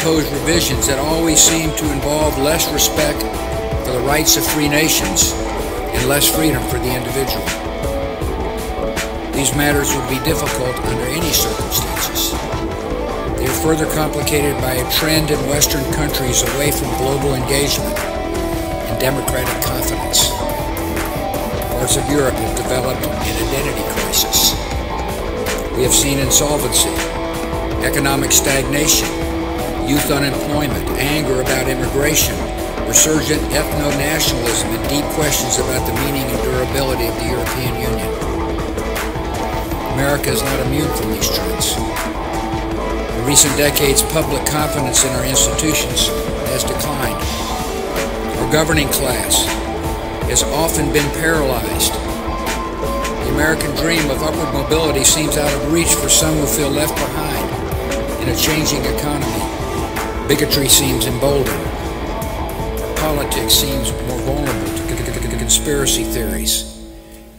propose revisions that always seem to involve less respect for the rights of free nations and less freedom for the individual. These matters would be difficult under any circumstances. They are further complicated by a trend in Western countries away from global engagement and democratic confidence. Parts of Europe have developed an identity crisis. We have seen insolvency, economic stagnation, youth unemployment, anger about immigration, resurgent ethno-nationalism, and deep questions about the meaning and durability of the European Union. America is not immune from these trends. In recent decades, public confidence in our institutions has declined. Our governing class has often been paralyzed. The American dream of upward mobility seems out of reach for some who feel left behind in a changing economy. Bigotry seems emboldened. Politics seems more vulnerable to conspiracy theories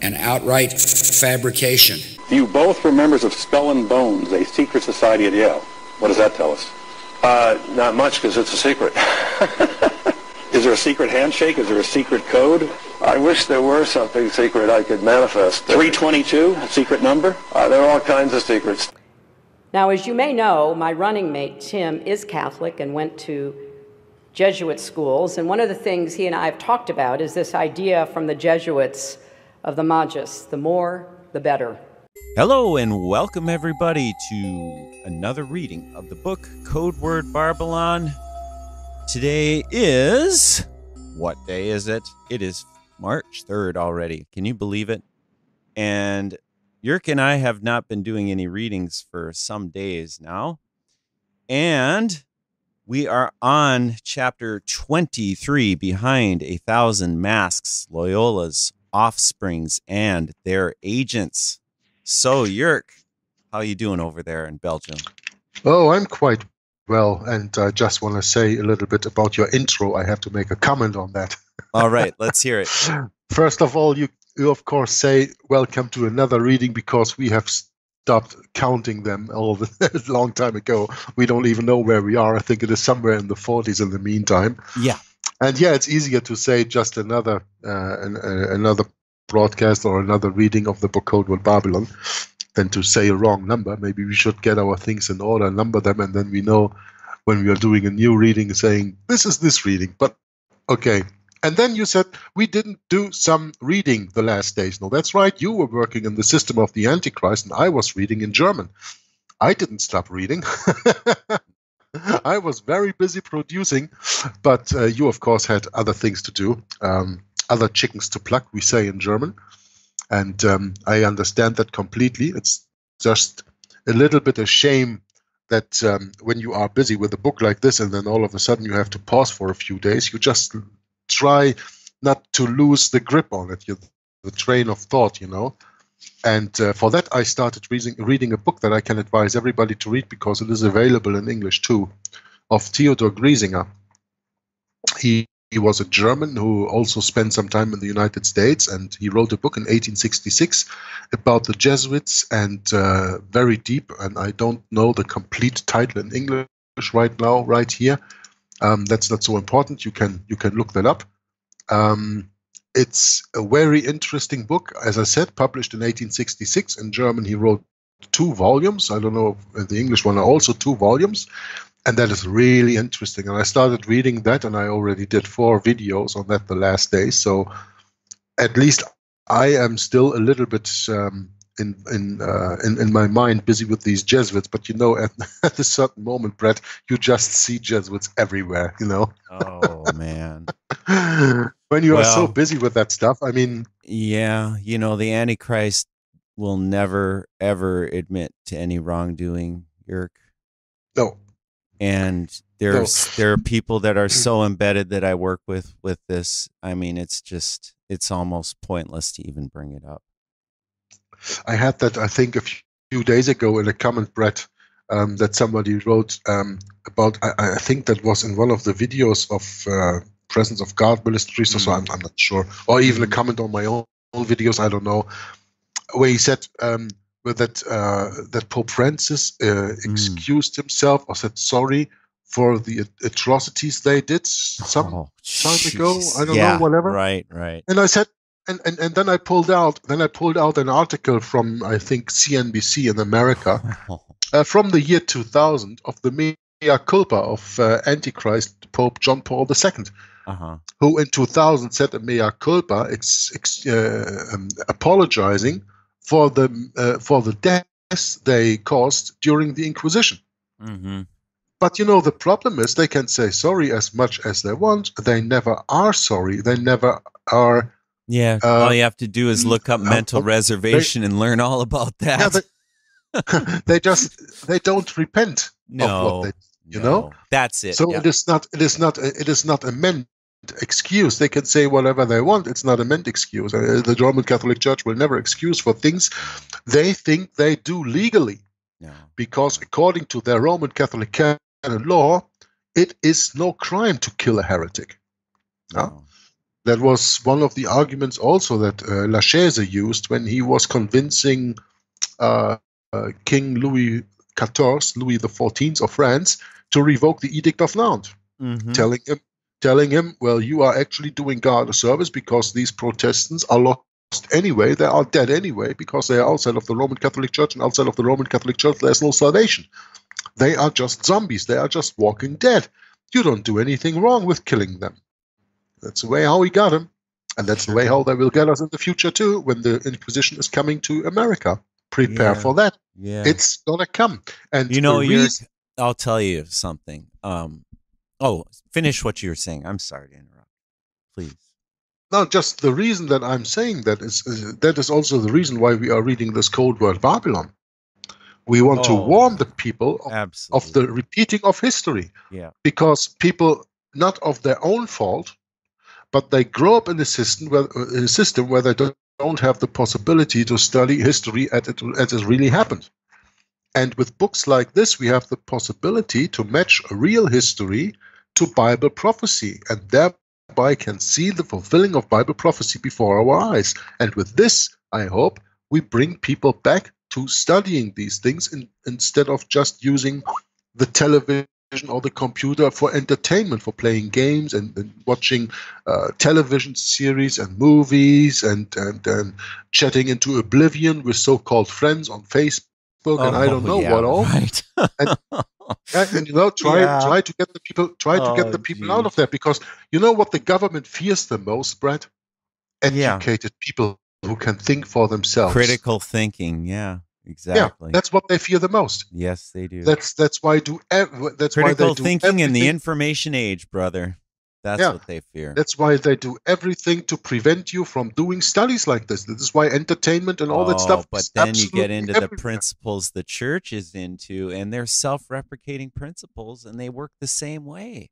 and outright fabrication. You both were members of Skull and Bones, a secret society at Yale. What does that tell us? Not much, because it's a secret. Is there a secret handshake? Is there a secret code? I wish there were something secret I could manifest. 322, a secret number? There are all kinds of secrets. Now, as you may know, my running mate, Tim, is Catholic and went to Jesuit schools. And one of the things he and I have talked about is this idea from the Jesuits of the Magus, the more, the better. Hello and welcome everybody to another reading of the book Codeword Barbelon. Today is... what day is it? It is March 3rd already. Can you believe it? And Yerk and I have not been doing any readings for some days now. And we are on chapter 23, Behind 1,000 Masks, Loyola's Offsprings and Their Agents. So, Yerk, how you doing over there in Belgium? Oh, I'm quite well, and I just want to say a little bit about your intro. I have to make a comment on that. All right, let's hear it. First of all, you of course say welcome to another reading because we have stopped counting them a long time ago. We don't even know where we are. I think it is somewhere in the 40s in the meantime. Yeah. And yeah, it's easier to say just another another broadcast or another reading of the book Codeword Barbelon than to say a wrong number. Maybe we should get our things in order, number them, and then we know when we are doing a new reading saying, this is this reading. But okay. And then you said we didn't do some reading the last days. No, that's right. You were working in the system of the Antichrist, and I was reading in German. I didn't stop reading. I was very busy producing, but you, of course, had other things to do, other chickens to pluck, we say in German. And I understand that completely. It's just a little bit a shame that when you are busy with a book like this and then all of a sudden you have to pause for a few days, you just try not to lose the grip on it, the train of thought, you know. And for that, I started reading a book that I can advise everybody to read because it is available in English too, of Theodor Griesinger. He was a German who also spent some time in the United States, and he wrote a book in 1866 about the Jesuits, and very deep, and I don't know the complete title in English right now, right here. That's not so important. You can look that up. It's a very interesting book. As I said, published in 1866. In German, he wrote 2 volumes. I don't know if the English one are also 2 volumes. And that is really interesting. And I started reading that, and I already did 4 videos on that the last day. So at least I am still a little bit in my mind busy with these Jesuits. But you know, at a certain moment, Brett, you just see Jesuits everywhere. You know. Oh man. When you are so busy with that stuff, I mean. Yeah, you know, the Antichrist will never ever admit to any wrongdoing, Yerk. No. And there are people that are so embedded that I work with this. I mean, it's almost pointless to even bring it up. I had that, I think, a few days ago in a comment, Brett, that somebody wrote about, I think that was in one of the videos of Presence of God Ministries, so I'm not sure, or even a comment on my own videos, I don't know, where he said that Pope Francis excused himself or said sorry for the atrocities they did some time ago. I don't know, whatever. Right. And I said, and then I pulled out an article from, I think, CNBC in America from the year 2000 of the mea culpa of Antichrist Pope John Paul II, who in 2000 said a mea culpa, apologizing for the deaths they caused during the Inquisition. But the problem is they can say sorry as much as they want. They never are sorry. They never are. Yeah, all you have to do is look up mental reservation and learn all about that. Yeah, they don't repent of what they That's it. So it is not a meant excuse. They can say whatever they want. It's not a meant excuse. The Roman Catholic Church will never excuse for things they think they do legally. No. Because according to their Roman Catholic canon law, it is no crime to kill a heretic. No. That was one of the arguments also that Lachaise used when he was convincing King Louis XIV of France to revoke the Edict of Nantes, telling him, well, you are actually doing God a service because these Protestants are lost anyway. They are dead anyway because they are outside of the Roman Catholic Church, and outside of the Roman Catholic Church there's no salvation. They are just zombies. They are just walking dead. You don't do anything wrong with killing them. That's the way how he got him. And that's the way how they will get us in the future too, when the Inquisition is coming to America. Prepare for that. Yeah. It's gonna come. And I'll tell you something. Finish what you were saying. I'm sorry to interrupt. Please. No, just the reason that I'm saying that is also the reason why we are reading this Codeword Barbelon. We want to warn the people of the repeating of history. Yeah. Because people, not of their own fault, but they grow up in a system where they don't have the possibility to study history as it really happened. And with books like this, we have the possibility to match real history to Bible prophecy, and thereby can see the fulfilling of Bible prophecy before our eyes. And with this, I hope, we bring people back to studying these things instead of just using the television or the computer for entertainment, for playing games and watching television series and movies and chatting into oblivion with so-called friends on Facebook and I don't know what all. Right. and try to get the people out of there, because you know what the government fears the most, Brad? Educated people who can think for themselves. Critical thinking, exactly. Yeah, that's what they fear the most. Yes, they do. That's why critical thinking in the information age, brother. That's what they fear. That's why they do everything to prevent you from doing studies like this. This is why entertainment and all that stuff. But then you get into the principles the church is into, and they're self-replicating principles, and they work the same way.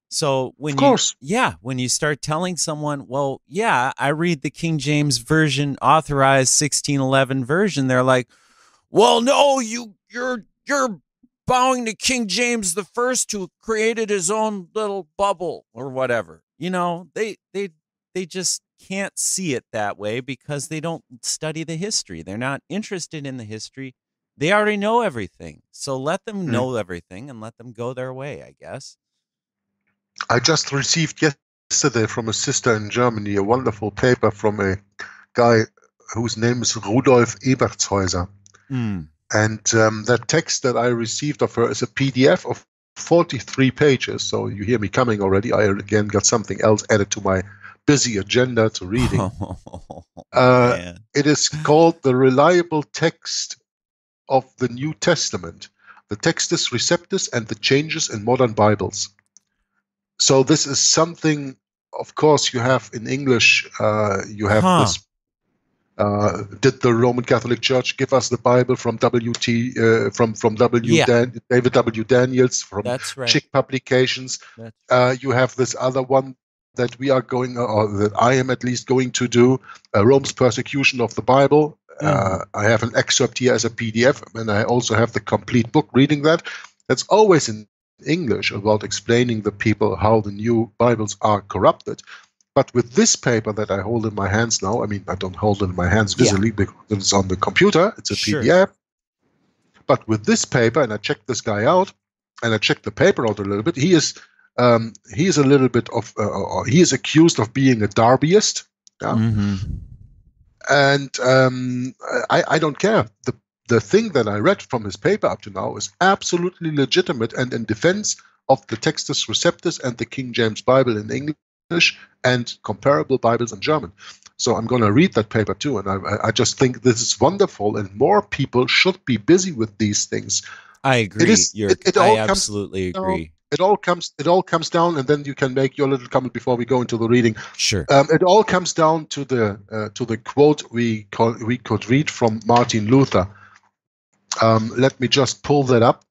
So when you start telling someone, well, I read the King James Version authorized 1611 version, they're like, well, no, you're bowing to King James the First, who created his own little bubble or whatever. They just can't see it that way because they don't study the history. They're not interested in the history. They already know everything. So let them know everything and let them go their way, I guess. I just received yesterday from a sister in Germany a wonderful paper from a guy whose name is Rudolf Ebertshäuser. And that text that I received of her is a PDF of 43 pages. So you hear me coming already. I again got something else added to my busy agenda to reading. It is called The Reliable Text of the New Testament, the Textus Receptus and the Changes in Modern Bibles. So this is something, of course, you have in English, you have this. Did the Roman Catholic Church give us the Bible from David W. Daniels from Chick Publications? You have this other one that we are going, or that I am at least going to do, Rome's Persecution of the Bible. I have an excerpt here as a PDF, and I also have the complete book reading that. That's always in English about explaining the people how the new Bibles are corrupted. But with this paper that I hold in my hands now, I mean, I don't hold it in my hands visibly because it's on the computer. It's a PDF. But with this paper, and I checked this guy out, and I checked the paper out a little bit, he is a little bit of he is accused of being a Darbyist. Yeah? And I don't care. The thing that I read from his paper up to now is absolutely legitimate and in defense of the Textus Receptus and the King James Bible in English and comparable Bibles in German. So I'm going to read that paper too, and I just think this is wonderful, and more people should be busy with these things. I agree. I absolutely agree. It all comes down, and then you can make your little comment before we go into the reading. Sure. It all comes down to the quote we could read from Martin Luther. Let me just pull that up,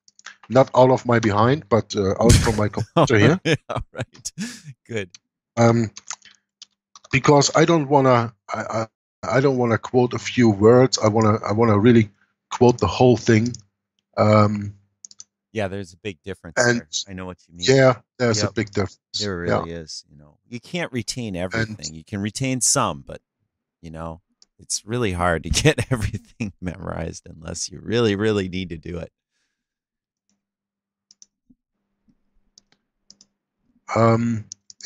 not out of my behind, but out from my computer here. All right. Good. Because I don't wanna quote a few words. I wanna really quote the whole thing. Yeah, there's a big difference and there. I know what you mean. Yeah, there's a big difference. There really is. You know, you can't retain everything. You can retain some, but you know, it's really hard to get everything memorized unless you really, really need to do it.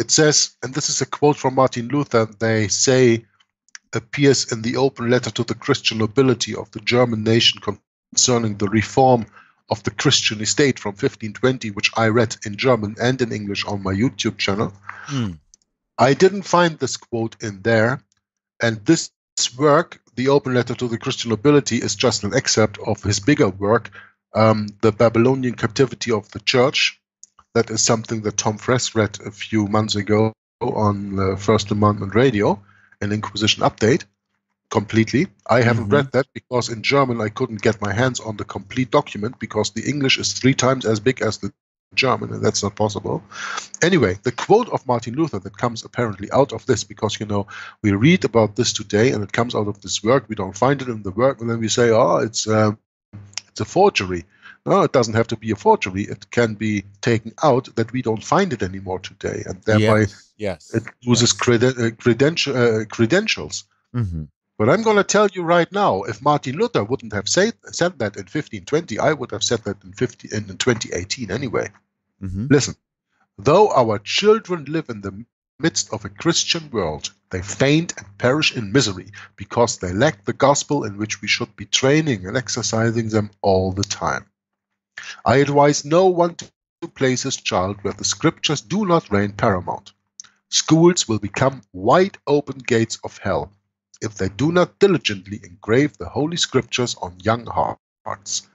It says, and this is a quote from Martin Luther, they say, appears in the open letter to the Christian nobility of the German nation concerning the reform of the Christian estate from 1520, which I read in German and in English on my YouTube channel. I didn't find this quote in there, and this work, the open letter to the Christian nobility, is just an excerpt of his bigger work, The Babylonian Captivity of the Church. That is something that Tom Friess read a few months ago on First Amendment Radio, an Inquisition update, completely. I haven't read that because in German I couldn't get my hands on the complete document because the English is 3 times as big as the German, and that's not possible. Anyway, the quote of Martin Luther that comes apparently out of this, because, you know, we read about this today and it comes out of this work, we don't find it in the work, and then we say, oh, it's a forgery. No, it doesn't have to be a forgery. It can be taken out that we don't find it anymore today, and thereby it loses credentials. But I'm going to tell you right now, if Martin Luther wouldn't have said that in 1520, I would have said that in 2018 anyway. Listen, though our children live in the midst of a Christian world, they faint and perish in misery because they lack the gospel in which we should be training and exercising them all the time. I advise no one to place his child where the scriptures do not reign paramount. Schools will become wide open gates of hell if they do not diligently engrave the Holy Scriptures on young hearts.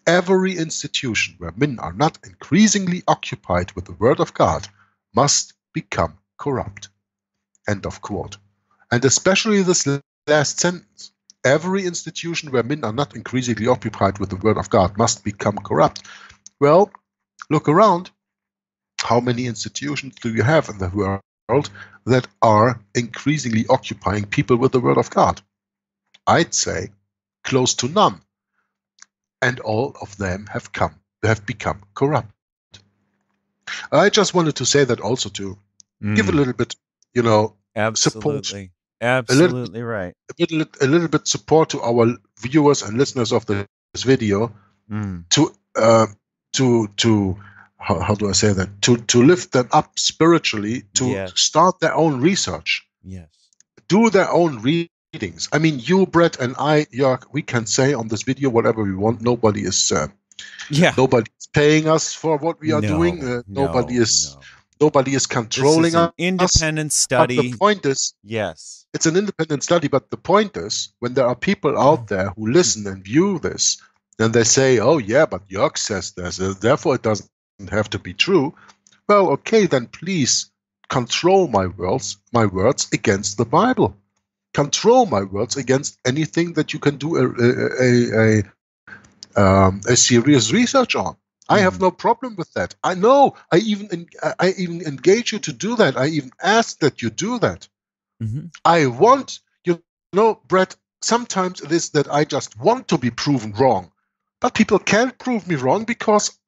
Every institution where men are not increasingly occupied with the Word of God must become corrupt. End of quote. And especially this last sentence. Every institution where men are not increasingly occupied with the Word of God must become corrupt. Well, look around. How many institutions do you have in the world that are increasingly occupying people with the Word of God? I'd say close to none. And all of them have become corrupt. I just wanted to say that also to give a little bit, you know, support. Absolutely right. A little bit support to our viewers and listeners of this video to how do I say that? To lift them up spiritually, to start their own research. Yes. Do their own readings. I mean, you, Brett, and I, Jörg, we can say on this video whatever we want. Nobody is nobody's paying us for what we are doing. Nobody is controlling us. Independent study. But the point is, yes, it's an independent study. But the point is, when there are people out there who listen and view this, and they say, "Oh yeah, but Jörg says this, therefore it doesn't have to be true." Well, okay, then please control my words against the Bible. Control my words against anything that you can do a serious research on. I have no problem with that. I know. I even engage you to do that. I even ask that you do that. I want, you know, Brett, sometimes it is that I just want to be proven wrong. But people can't prove me wrong because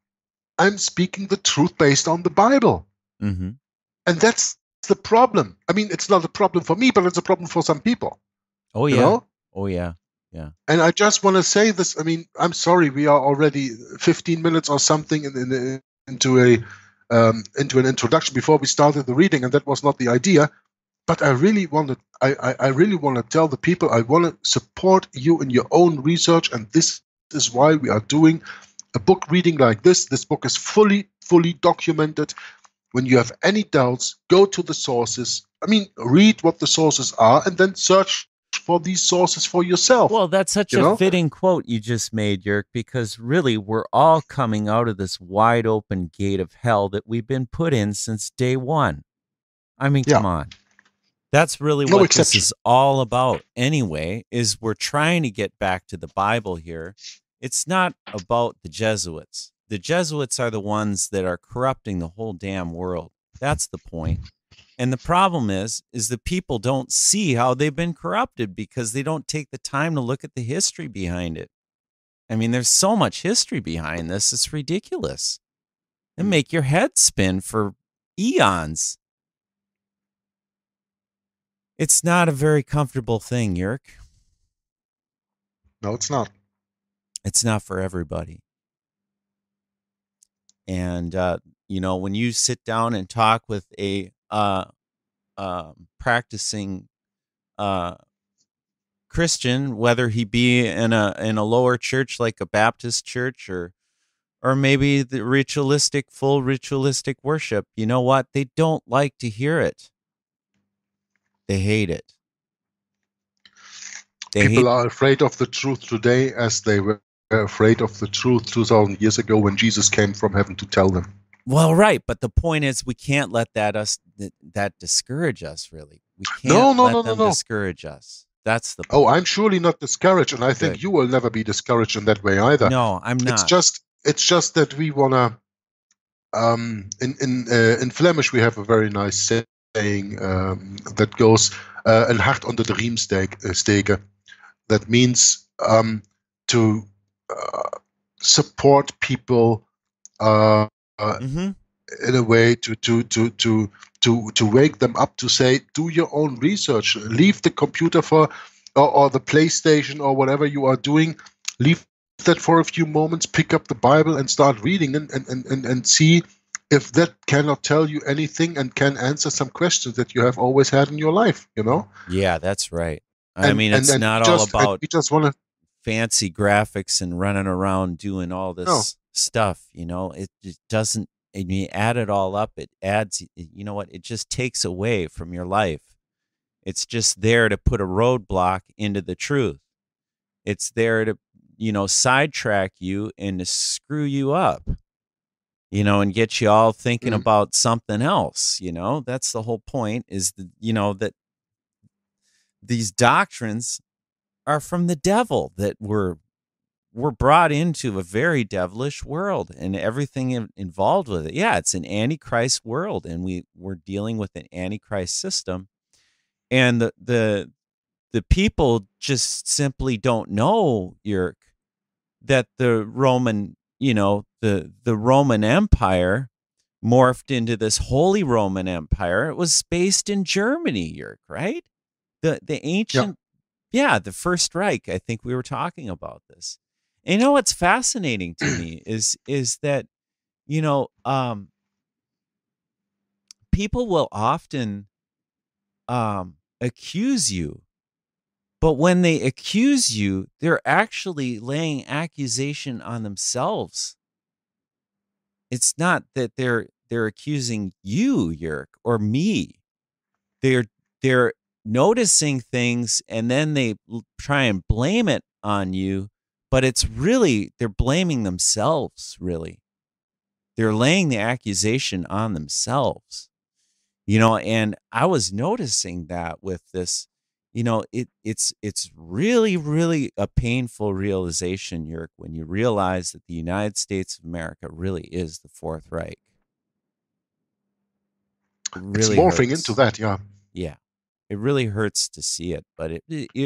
I'm speaking the truth based on the Bible. And that's the problem. I mean, it's not a problem for me, but it's a problem for some people. Oh, yeah. You know? Oh, yeah. Yeah. And I just want to say this. I mean, I'm sorry, we are already 15 minutes or something into an introduction before we started the reading, and that was not the idea. But I really want to tell the people, I want to support you in your own research, and this is why we are doing a book reading like this. This book is fully documented. When you have any doubts, go to the sources. I mean, read what the sources are, and then search for these sources for yourself. Well, that's such a fitting quote you just made, Jörg, because really we're all coming out of this wide open gate of hell that we've been put in since day one. I mean, come on. That's really what this is all about anyway, is we're trying to get back to the Bible here. It's not about the Jesuits. The Jesuits are the ones that are corrupting the whole damn world. That's the point. And the problem is the people don't see how they've been corrupted because they don't take the time to look at the history behind it. I mean, there's so much history behind this. It's ridiculous. And make your head spin for eons. It's not a very comfortable thing, Jörg. No, it's not. It's not for everybody. And, when you sit down and talk with a practicing Christian, whether he be in a lower church like a Baptist church or maybe the full ritualistic worship, you know what? They don't like to hear it. They hate it. People are afraid of the truth today as they were afraid of the truth 2,000 years ago when Jesus came from heaven to tell them. Well, right, but the point is we can't let that discourage us, really. We can't let them discourage us. That's the point. Oh, I'm surely not discouraged, and I think you will never be discouraged in that way either. No, I'm not. It's just that we wanna in Flemish we have a very nice saying that goes een hart onder de riem steken. That means to support people in a way to wake them up, to say, do your own research, leave the computer or the PlayStation or whatever you are doing, leave that for a few moments, pick up the Bible and start reading and see if that cannot tell you anything and can answer some questions that you have always had in your life, Yeah, that's right. I mean, it's not all about we just want to fancy graphics and running around doing all this stuff, it just doesn't, and you add it all up, it adds, you know what, it just takes away from your life. It's just there to put a roadblock into the truth. It's there to, sidetrack you and to screw you up, and get you all thinking about something else, that's the whole point, is that these doctrines are from the devil, that we're brought into a very devilish world and everything involved with it. Yeah, it's an antichrist world, and we're dealing with an antichrist system, and the people just simply don't know, Jörg, that the Roman, the Roman Empire morphed into this Holy Roman Empire. It was based in Germany, Jörg, right? The ancient, the First Reich. I think we were talking about this. And what's fascinating to me is that, people will often accuse you, but when they accuse you, they're actually laying accusation on themselves. It's not that they're accusing you, Jörg, or me. They're noticing things and then they try and blame it on you, but it's really, they're blaming themselves, really. They're laying the accusation on themselves, and I was noticing that with this, it's really, really a painful realization, Jörg, when you realize that the United States of America really is the Fourth Reich. It's morphing into that, yeah. Yeah. It really hurts to see it, but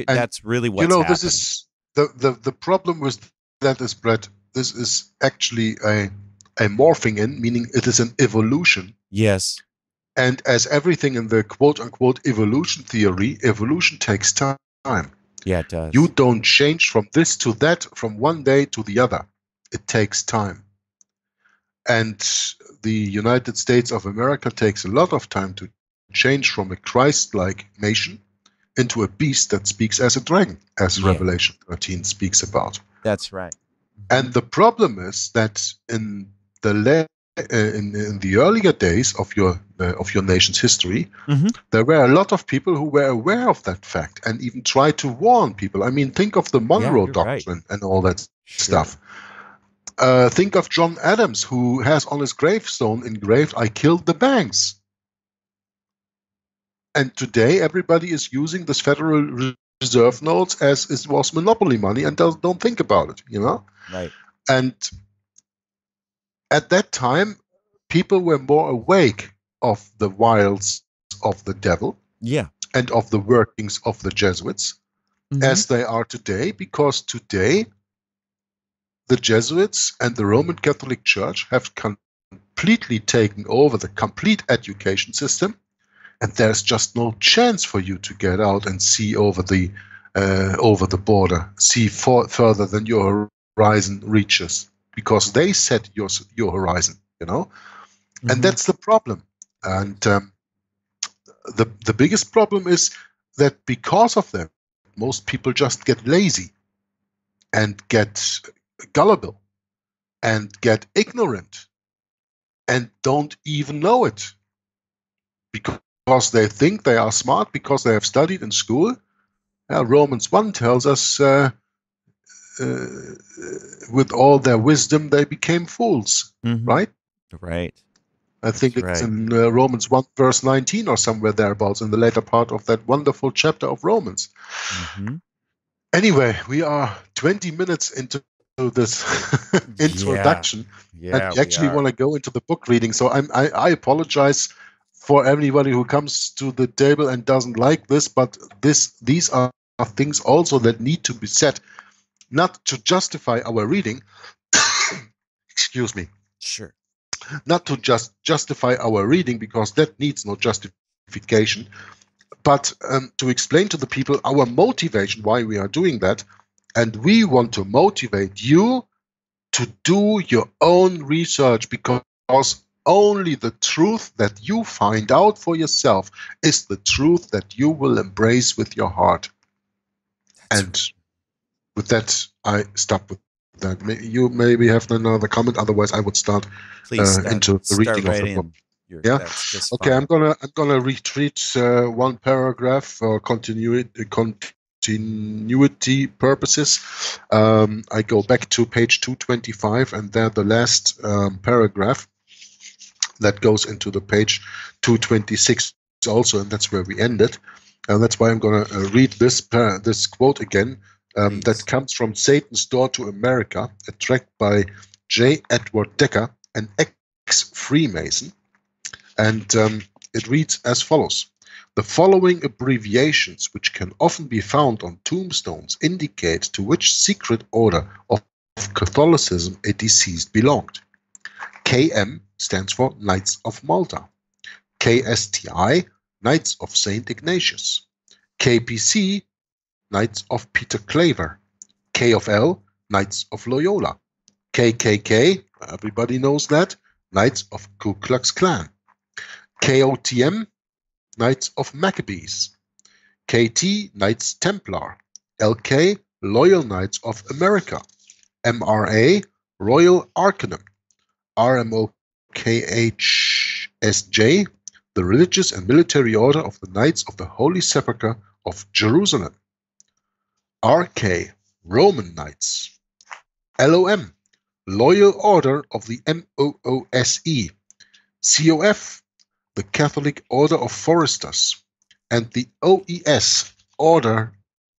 that's really what's happening. This is the problem with that is, Brett, this is actually a morphing in, meaning it is an evolution. Yes. And as everything in the quote-unquote evolution theory, evolution takes time. Yeah, it does. You don't change from this to that from one day to the other. It takes time. And the United States of America takes a lot of time to change from a Christ-like nation into a beast that speaks as a dragon, as Revelation 13 speaks about. That's right. And the problem is that in the in the earlier days of your nation's history, there were a lot of people who were aware of that fact and even tried to warn people. I mean, think of the Monroe Doctrine and all that stuff. Think of John Adams, who has on his gravestone engraved, "I killed the banks." And today, everybody is using this Federal Reserve notes as it was monopoly money and don't think about it, you know? Right. And at that time, people were more awake of the wiles of the devil and of the workings of the Jesuits as they are today, because today the Jesuits and the Roman Catholic Church have completely taken over the complete education system, and there's just no chance for you to get out and see over the border, see further than your horizon reaches, because they set your horizon, you know, and that's the problem. And the biggest problem is that because of them, most people just get lazy and get gullible and get ignorant and don't even know it, because they think they are smart because they have studied in school. Romans 1 tells us with all their wisdom they became fools, right? Right. I think it's in Romans 1 verse 19 or somewhere thereabouts in the later part of that wonderful chapter of Romans. Anyway, we are 20 minutes into this introduction, and we actually want to go into the book reading. So I apologize for everybody who comes to the table and doesn't like this, but these are things also that need to be said, not to justify our reading. Excuse me. Sure. Not to just justify our reading, because that needs no justification, but to explain to the people our motivation, why we are doing that. And we want to motivate you to do your own research, because only the truth that you find out for yourself is the truth that you will embrace with your heart. And with that, I stop with that. You maybe have another comment, otherwise I would start into the reading of the book. Yeah. Okay. I'm gonna retreat one paragraph for continuity purposes. I go back to page 225, and there the last paragraph that goes into the page 226 also, and that's where we ended. And that's why I'm going to read this quote again. That comes from Satan's Door to America, a tract by J. Edward Decker, an ex-Freemason. And it reads as follows. The following abbreviations, which can often be found on tombstones, indicate to which secret order of Catholicism a deceased belonged. KM stands for Knights of Malta. KSTI, Knights of St. Ignatius. KPC, Knights of Peter Claver. K of L, Knights of Loyola. KKK, everybody knows that, Knights of Ku Klux Klan. KOTM, Knights of Maccabees. KT, Knights Templar. LK, Loyal Knights of America. MRA, Royal Arcanum. RMOKHSJ, the Religious and Military Order of the Knights of the Holy Sepulchre of Jerusalem. RK, Roman Knights. LOM, Loyal Order of the MOOSE. COF, the Catholic Order of Foresters. And the OES, Order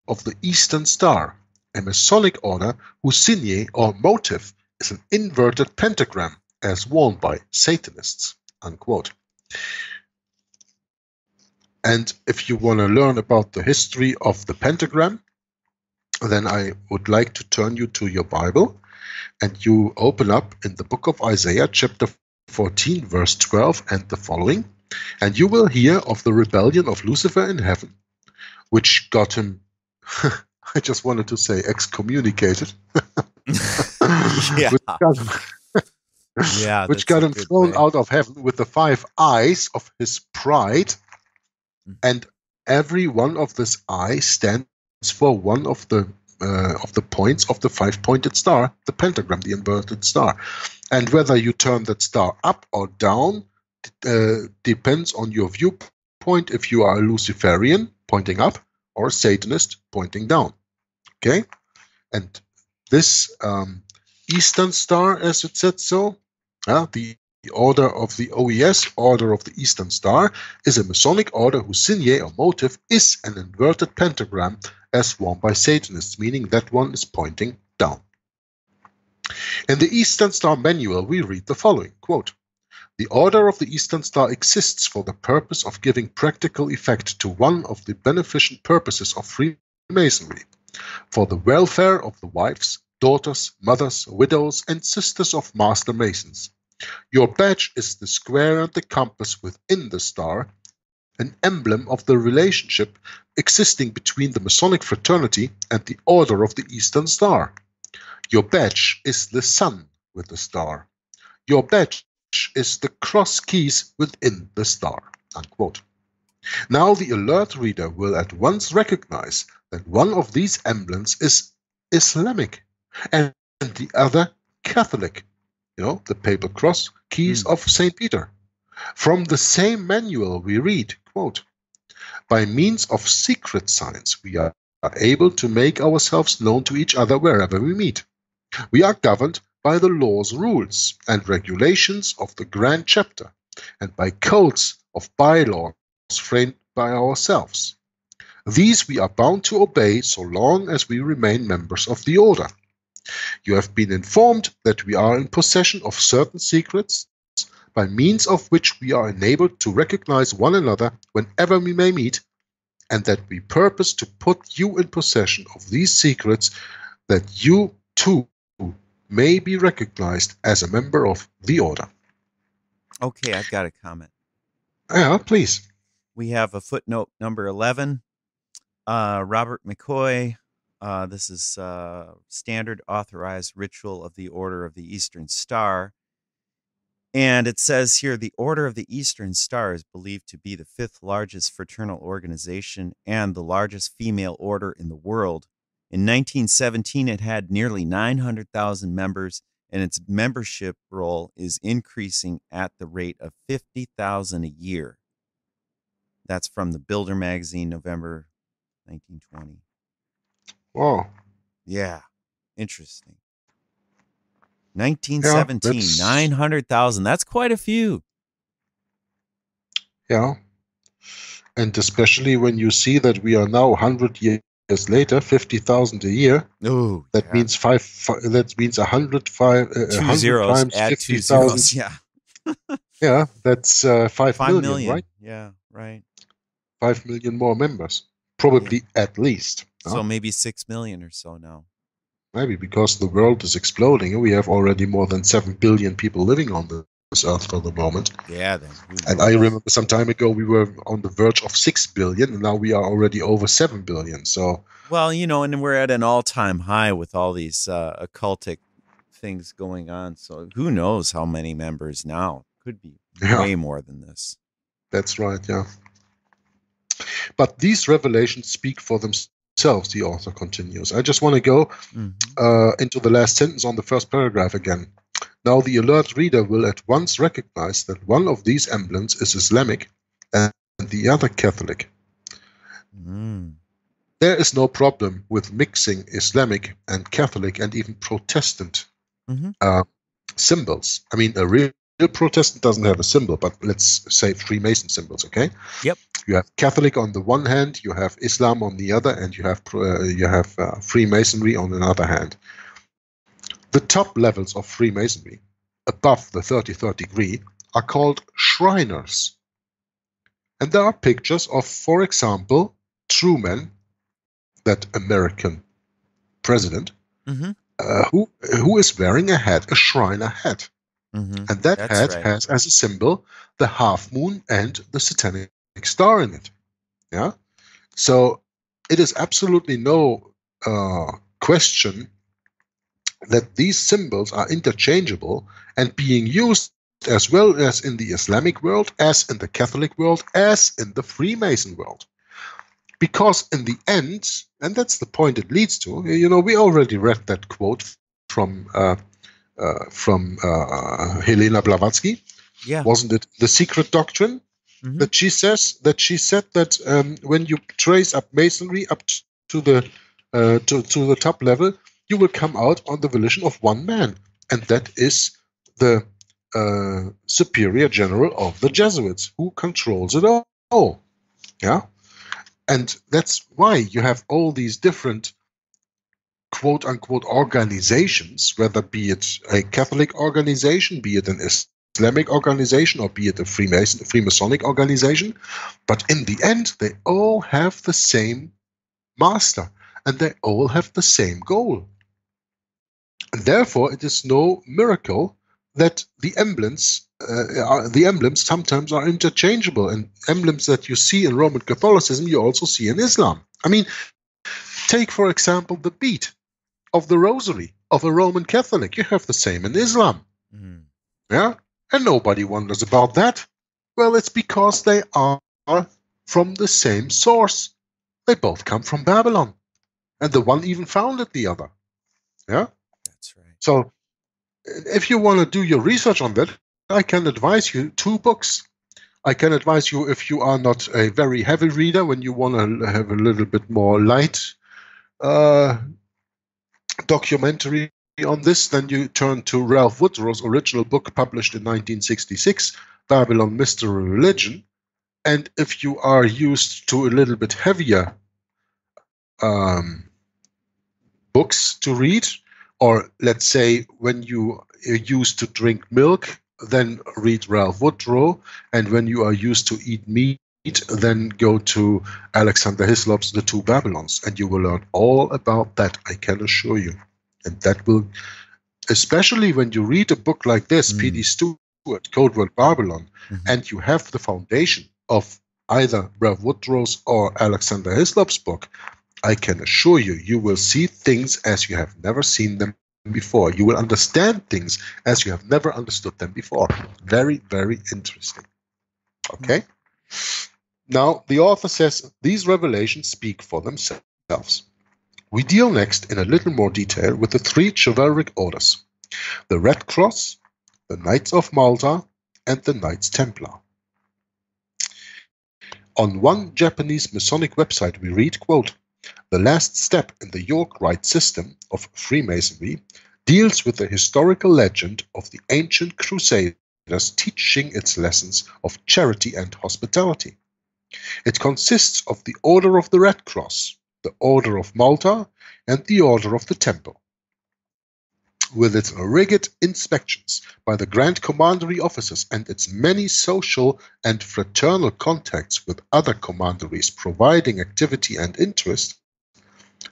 of the Eastern Star, a Masonic order whose signe or motive is an inverted pentagram, as worn by Satanists, unquote. And if you want to learn about the history of the pentagram, then I would like to turn you to your Bible, and you open up in the book of Isaiah, chapter 14, verse 12 and the following, and you will hear of the rebellion of Lucifer in heaven, which got him I just wanted to say excommunicated. Yeah. Which got him thrown out of heaven with the 5 eyes of his pride, and every one of this eye stands for one of the points of the 5-pointed star, the pentagram, the inverted star. And whether you turn that star up or down depends on your viewpoint, if you are a Luciferian pointing up or a Satanist pointing down. Okay? And this Eastern Star, as it said so, the order of the OES, Order of the Eastern Star, is a Masonic order whose signe or motive is an inverted pentagram as worn by Satanists, meaning that one is pointing down. In the Eastern Star Manual, we read the following, quote, "The Order of the Eastern Star exists for the purpose of giving practical effect to one of the beneficent purposes of Freemasonry, for the welfare of the wives, daughters, mothers, widows, and sisters of Master Masons. Your badge is the square and the compass within the star, an emblem of the relationship existing between the Masonic fraternity and the Order of the Eastern Star. Your badge is the sun with the star. Your badge is the cross keys within the star." Unquote. Now the alert reader will at once recognize that one of these emblems is Islamic and the other Catholic. The papal cross keys of St. Peter. From the same manual we read, quote, "By means of secret signs we are able to make ourselves known to each other wherever we meet. We are governed by the laws, rules, and regulations of the Grand Chapter, and by codes of bylaws framed by ourselves. These we are bound to obey so long as we remain members of the order. You have been informed that we are in possession of certain secrets, by means of which we are enabled to recognize one another whenever we may meet, and that we purpose to put you in possession of these secrets, that you too may be recognized as a member of the order." Okay, I've got a comment. Yeah, please. We have a footnote number 11. Robert McCoy. This is standard authorized ritual of the Order of the Eastern Star. And it says here, the Order of the Eastern Star is believed to be the 5th largest fraternal organization and the largest female order in the world. In 1917, it had nearly 900,000 members, and its membership roll is increasing at the rate of 50,000 a year. That's from the Builder magazine, November 1920. Wow. Yeah, interesting. 1917, 900,000. That's quite a few. Yeah. And especially when you see that we are now 100 years later, 50,000 a year. Oh, that means that means 105 2 zeros, times add 50,000. 2 zeros. Yeah. Yeah, that's 5 million, right? Yeah, right. 5 million more members, probably, at least. So maybe 6 million or so now. Maybe, because the world is exploding and we have already more than 7 billion people living on this earth for the moment. Yeah, then. And I remember some time ago we were on the verge of 6 billion, and now we are already over 7 billion. So, well, and we're at an all-time high with all these occultic things going on. So who knows how many members now? Could be way more than this. That's right, yeah. But these revelations speak for themselves, the author continues. I just want to go into the last sentence on the first paragraph again. Now the alert reader will at once recognize that one of these emblems is Islamic and the other Catholic. There is no problem with mixing Islamic and Catholic and even Protestant symbols. I mean, a real Protestant doesn't have a symbol, but let's say Freemason symbols, okay? Yep. You have Catholic on the one hand, you have Islam on the other, and you have Freemasonry on another hand. The top levels of Freemasonry, above the 33rd degree, are called Shriners. And there are pictures of, for example, Truman, that American president, who is wearing a hat, a Shriner hat. And that hat has as a symbol the half moon and the satanic star in it. Yeah. So it is absolutely no question that these symbols are interchangeable and being used as well as in the Islamic world, as in the Catholic world, as in the Freemason world. Because in the end, and that's the point it leads to, you know, we already read that quote from Helena Blavatsky. Yeah. Wasn't it The Secret Doctrine? Mm-hmm. That she said that when you trace up Masonry up to the top level, you will come out on the volition of one man, and that is the superior general of the Jesuits, who controls it all. Yeah, and that's why you have all these different quote unquote organizations, whether be it a Catholic organization, be it an Islamic organization, or be it a Freemasonic organization, but in the end they all have the same master and they all have the same goal. And therefore it is no miracle that the emblems sometimes are interchangeable, and emblems that you see in Roman Catholicism you also see in Islam. I mean, take for example the bead of the rosary of a Roman Catholic. You have the same in Islam. Mm. Yeah, and nobody wonders about that. Well, it's because they are from the same source. They both come from Babylon, and the one even founded the other. Yeah, that's right. So if you want to do your research on that, I can advise you 2 books. I can advise you, if you are not a very heavy reader, when you want to have a little bit more light documentary on this, then you turn to Ralph Woodrow's original book published in 1966, Babylon Mystery Religion. And if you are used to a little bit heavier books to read, or let's say when you are used to drink milk, then read Ralph Woodrow, and when you are used to eat meat, then go to Alexander Hislop's The Two Babylons, and you will learn all about that, I can assure you. And that will, especially when you read a book like this, P.D. Stewart, Codeword Barbelon, and you have the foundation of either Ralph Woodrow's or Alexander Hislop's book, I can assure you, you will see things as you have never seen them before. You will understand things as you have never understood them before. Very, very interesting. Okay? Now, the author says, these revelations speak for themselves. We deal next in a little more detail with the 3 chivalric orders, the Red Cross, the Knights of Malta, and the Knights Templar. On one Japanese Masonic website we read, quote, the last step in the York Rite system of Freemasonry deals with the historical legend of the ancient Crusaders teaching its lessons of charity and hospitality. It consists of the Order of the Red Cross, the Order of Malta, and the Order of the Temple. With its rigid inspections by the Grand Commandery officers and its many social and fraternal contacts with other commanderies providing activity and interest,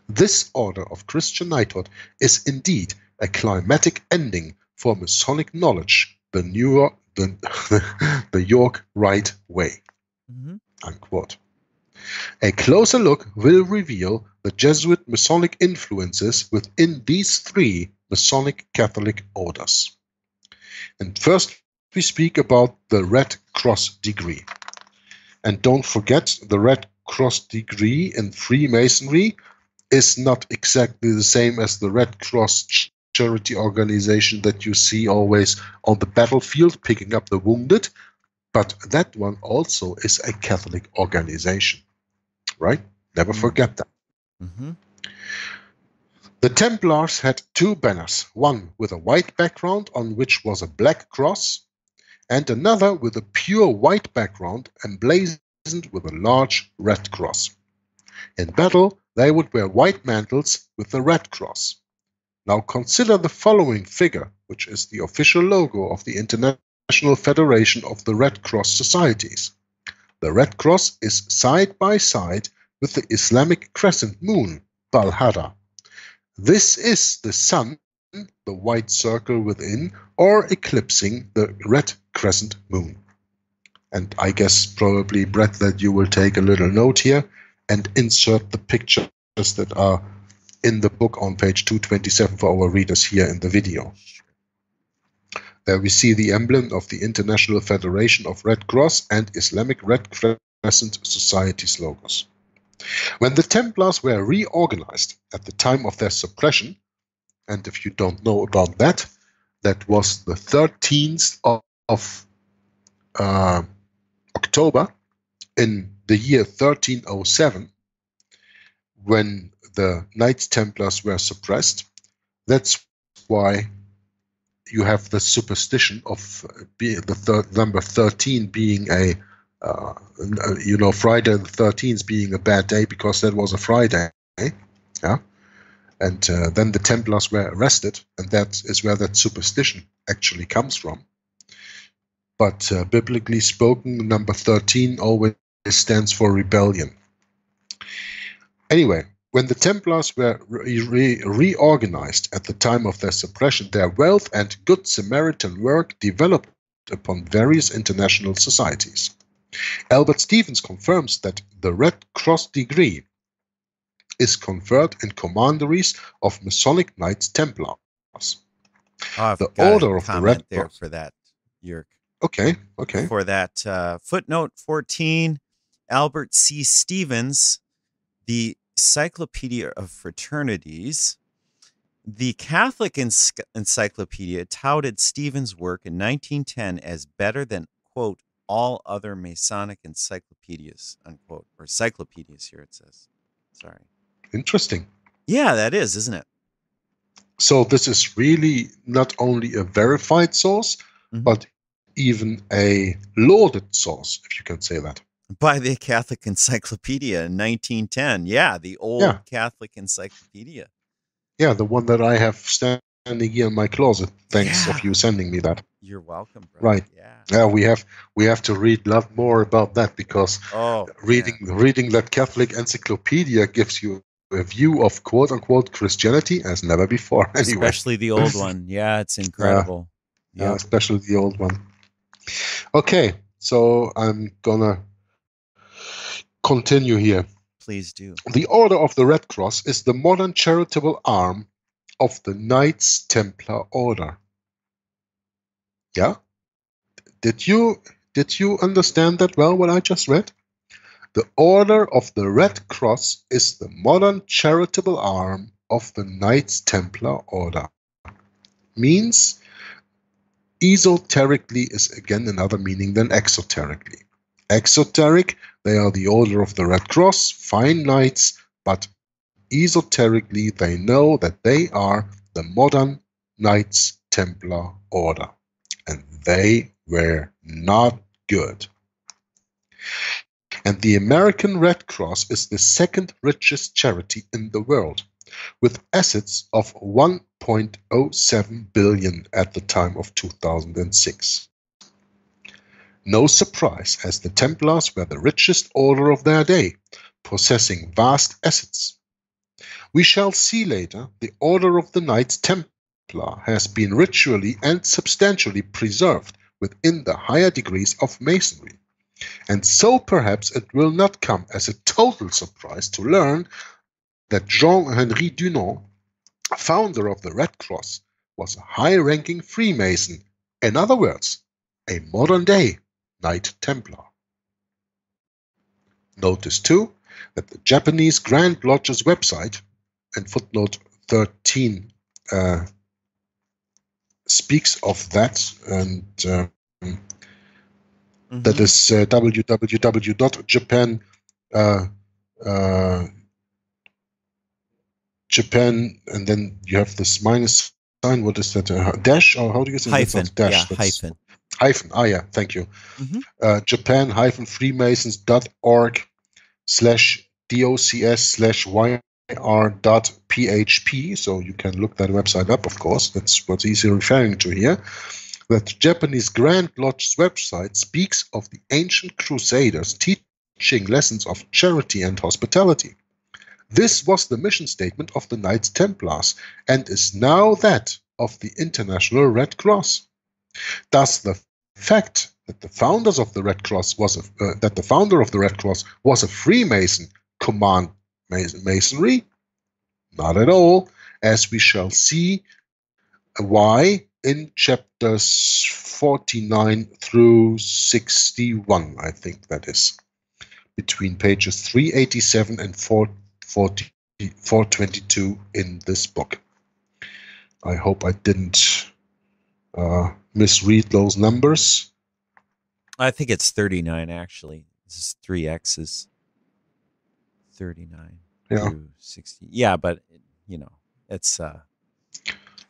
this order of Christian knighthood is indeed a climatic ending for Masonic knowledge, the York Rite way. Unquote. A closer look will reveal the Jesuit Masonic influences within these 3 Masonic Catholic orders. And first we speak about the Red Cross degree. And don't forget, the Red Cross degree in Freemasonry is not exactly the same as the Red Cross charity organization that you see always on the battlefield picking up the wounded, but that one also is a Catholic organization, right? Never forget that. The Templars had 2 banners, one with a white background on which was a black cross, and another with a pure white background emblazoned with a large red cross. In battle, they would wear white mantles with the red cross. Now consider the following figure, which is the official logo of the International Federation of the Red Cross Societies. The red cross is side by side with the Islamic crescent moon, Balhada. This is the sun, the white circle within, or eclipsing the red crescent moon. And I guess probably, Brett, that you will take a little note here and insert the pictures that are in the book on page 227 for our readers here in the video. There we see the emblem of the International Federation of Red Cross and Islamic Red Crescent Society's logos. When the Templars were reorganized at the time of their suppression, and if you don't know about that, that was the 13th of October in the year 1307, when the Knights Templars were suppressed. That's why you have the superstition of the number 13 being a, Friday the 13th being a bad day, because that was a Friday. Yeah. And then the Templars were arrested, and that is where that superstition actually comes from. But biblically spoken, number 13 always stands for rebellion. Anyway, when the Templars were reorganized at the time of their suppression, their wealth and good Samaritan work developed upon various international societies. Albert Stevens confirms that the Red Cross degree is conferred in commanderies of Masonic Knights Templars. I've the got order a of the comment Red there Cross. for that, Jörg. Okay. For that footnote 14, Albert C. Stevens, the Encyclopedia of Fraternities. The Catholic Encyclopedia touted Stevens' work in 1910 as better than, quote, all other Masonic encyclopedias, unquote, or cyclopedias here it says. Sorry. Interesting. Yeah, that is, isn't it? So this is really not only a verified source, but even a lauded source, if you can say that. By the Catholic Encyclopedia in 1910. Yeah, the old Catholic Encyclopedia. Yeah, the one that I have standing here in my closet. Thanks of you sending me that. You're welcome, brother. Right. Yeah, we have to read a lot more about that, because reading that Catholic encyclopedia gives you a view of quote unquote Christianity as never before. Anyway. Especially the old one. Yeah, it's incredible. Yeah, especially the old one. Okay, so I'm gonna continue here. Please do. The Order of the Red Cross is the modern charitable arm of the Knights Templar Order. Yeah? Did you understand that well, what I just read? The Order of the Red Cross is the modern charitable arm of the Knights Templar Order. Means esoterically is again another meaning than exoterically. Exoteric, they are the Order of the Red Cross, fine knights, but esoterically they know that they are the modern Knights Templar Order. And they were not good. And the American Red Cross is the second richest charity in the world, with assets of $1.07 billion at the time of 2006. No surprise, as the Templars were the richest order of their day, possessing vast assets. We shall see later the Order of the Knights Templar has been ritually and substantially preserved within the higher degrees of Masonry. And so perhaps it will not come as a total surprise to learn that Jean-Henri Dunant, founder of the Red Cross, was a high-ranking Freemason, in other words, a modern-day Knight Templar. Notice too that the Japanese Grand Lodge's website, in footnote 13, speaks of that, and that is www.japan Japan, and then you have this minus sign. What is that? Dash, or how do you say hyphen? Dash. Yeah, hyphen. Hyphen. Ah, yeah. Thank you. Japan-freemasons.org/docs/yr.php. So you can look that website up, of course. That's what he's referring to here. That Japanese Grand Lodge's website speaks of the ancient crusaders teaching lessons of charity and hospitality. This was the mission statement of the Knights Templars, and is now that of the International Red Cross. Thus, the fact that the founder of the Red Cross was a Freemason command Masonry Not at all, as we shall see why in chapters 49 through 61, I think that is, between pages 387 and 422 in this book. I hope I didn't misread those numbers. I think it's 39, actually. This is 3 X's. 39 through 60. Yeah, but, you know, it's... I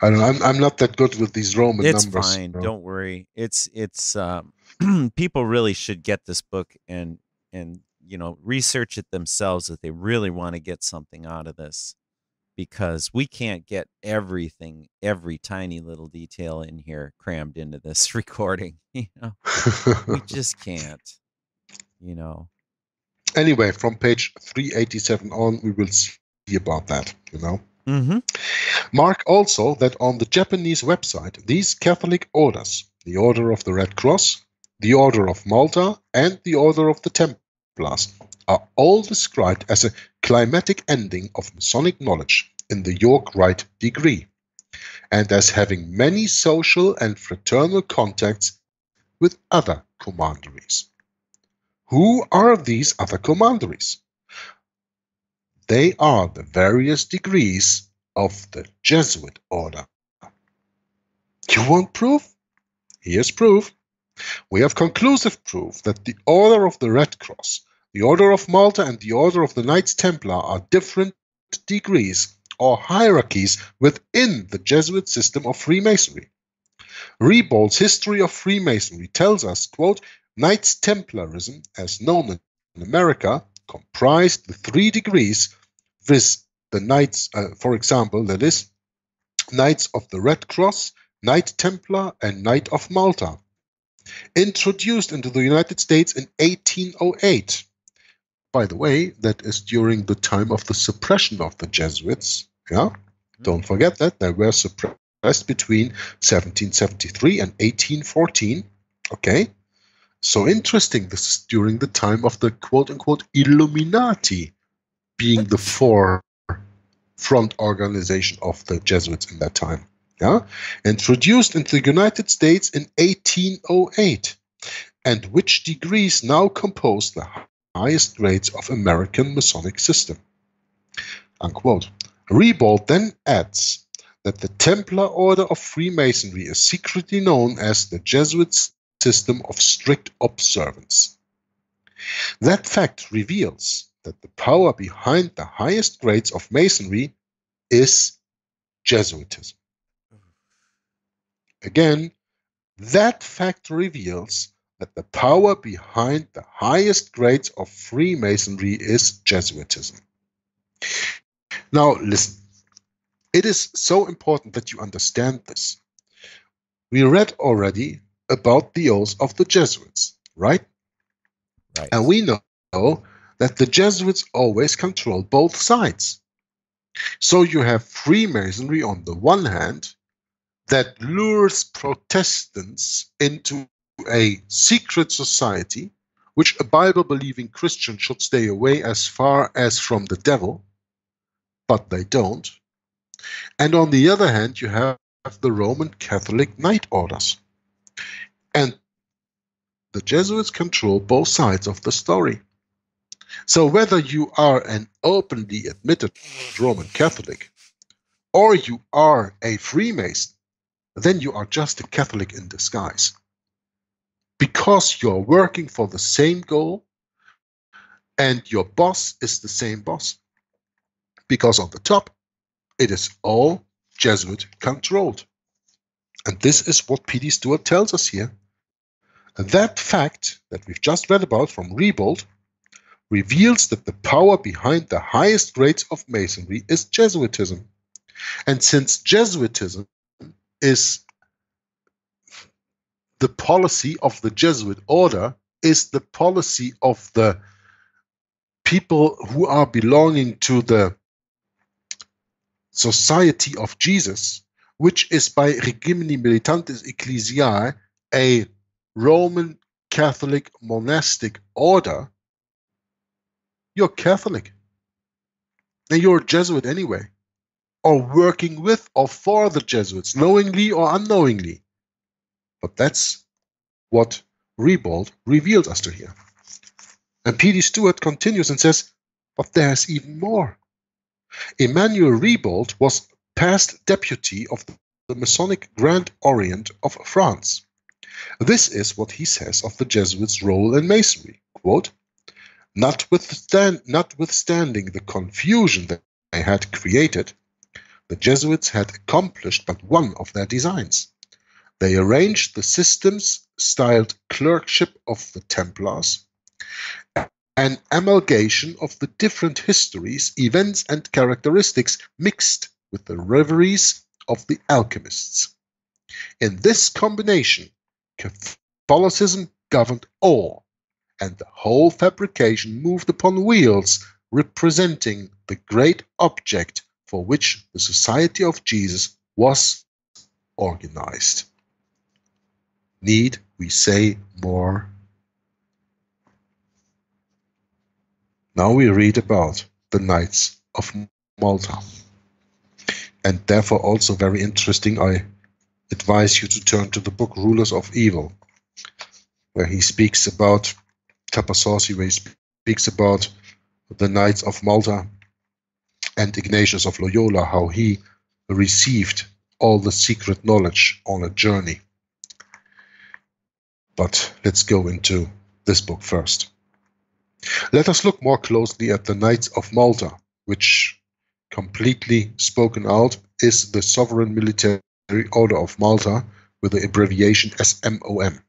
don't know. I'm not that good with these Roman numbers. It's fine. No. Don't worry. It's people really should get this book and you know, research it themselves if they really want to get something out of this, because we can't get everything, every tiny little detail in here crammed into this recording. You know, we just can't. You know. Anyway, from page 387 on, we will see about that. You know. Mm-hmm. Mark also that on the Japanese website, these Catholic orders, the Order of the Red Cross, the Order of Malta, and the Order of the Templars, are all described as a climatic ending of Masonic knowledge in the York Rite degree, and as having many social and fraternal contacts with other commanderies. Who are these other commanderies? They are the various degrees of the Jesuit order. You want proof? Here's proof. We have conclusive proof that the Order of the Red Cross, the Order of Malta, and the Order of the Knights Templar are different degrees or hierarchies within the Jesuit system of Freemasonry. Rebold's History of Freemasonry tells us, quote, Knights Templarism, as known in America, comprised the 3 degrees, viz. The Knights, for example, that is, Knights of the Red Cross, Knight Templar, and Knight of Malta, introduced into the United States in 1808. By the way, that is during the time of the suppression of the Jesuits. Yeah, don't forget that they were suppressed between 1773 and 1814. Okay, so interesting. This is during the time of the quote-unquote Illuminati being the forefront organization of the Jesuits in that time. Yeah, introduced into the United States in 1808, and which degrees now compose the highest grades of American Masonic system. Unquote. Rebold then adds that the Templar Order of Freemasonry is secretly known as the Jesuit system of strict observance. That fact reveals that the power behind the highest grades of Masonry is Jesuitism. Again, that fact reveals that the power behind the highest grades of Freemasonry is Jesuitism. Now, listen. It is so important that you understand this. We read already about the oaths of the Jesuits, right? Right. And we know that the Jesuits always control both sides. So you have Freemasonry on the one hand, that lures Protestants into a secret society, which a Bible-believing Christian should stay away as far as from the devil, but they don't. And on the other hand, you have the Roman Catholic Knight Orders. And the Jesuits control both sides of the story. So whether you are an openly admitted Roman Catholic, or you are a Freemason, then you are just a Catholic in disguise. Because you're working for the same goal, and your boss is the same boss. Because on the top, it is all Jesuit controlled. And this is what P.D. Stewart tells us here. And that fact that we've just read about from Rebold reveals that the power behind the highest grades of Masonry is Jesuitism. And since Jesuitism is the policy of the Jesuit order, is the policy of the people who are belonging to the Society of Jesus, which is by Regimini Militantis Ecclesiae a Roman Catholic monastic order, you're Catholic. And you're a Jesuit anyway. or working with or for the Jesuits, knowingly or unknowingly. But that's what Rebold revealed us to here. And P.D. Stewart continues and says, but there's even more. Emmanuel Rebold was past deputy of the Masonic Grand Orient of France. This is what he says of the Jesuits' role in Masonry. Quote, notwithstanding the confusion that they had created, the Jesuits had accomplished but one of their designs. They arranged the systems styled clerkship of the Templars, an amalgamation of the different histories, events, and characteristics mixed with the reveries of the alchemists. In this combination, Catholicism governed all, and the whole fabrication moved upon wheels, representing the great object for which the Society of Jesus was organized. Need we say more? Now we read about the Knights of Malta. And therefore also very interesting, I advise you to turn to the book Rulers of Evil, where he speaks about Tapasauci, where he speaks about the Knights of Malta and Ignatius of Loyola, how he received all the secret knowledge on a journey. But let's go into this book first. Let us look more closely at the Knights of Malta, which, completely spoken out, is the Sovereign Military Order of Malta, with the abbreviation SMOM.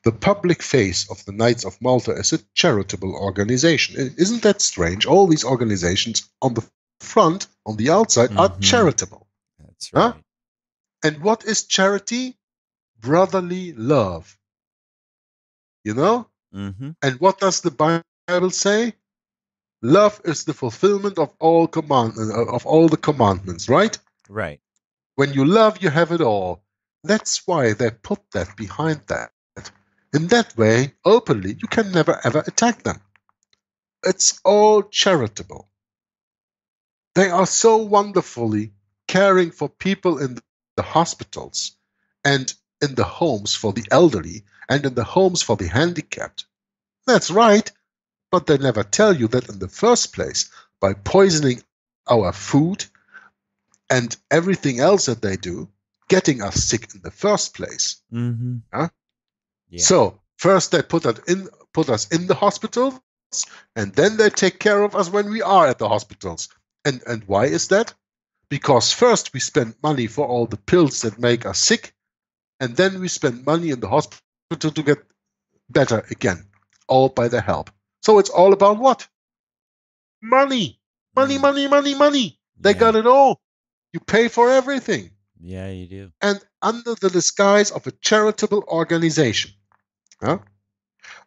The public face of the Knights of Malta is a charitable organization. Isn't that strange? All these organizations on the front, on the outside, are charitable. That's right. Huh? And what is charity? Brotherly love. You know? And what does the Bible say? Love is the fulfillment of all the commandments, right? Right. When you love, you have it all. That's why they put that behind that. In that way, openly, you can never ever attack them. It's all charitable. They are so wonderfully caring for people in the hospitals and in the homes for the elderly and in the homes for the handicapped. That's right, but they never tell you that in the first place, by poisoning our food and everything else that they do, getting us sick in the first place. Huh? Yeah. So first they put us in the hospitals, and then they take care of us when we are at the hospitals. And why is that? Because first we spend money for all the pills that make us sick, and then we spend money in the hospital to get better again, all by their help. So it's all about what? Money. Money, money, money, money. They got it all. You pay for everything. Yeah, you do. And under the disguise of a charitable organization. Huh?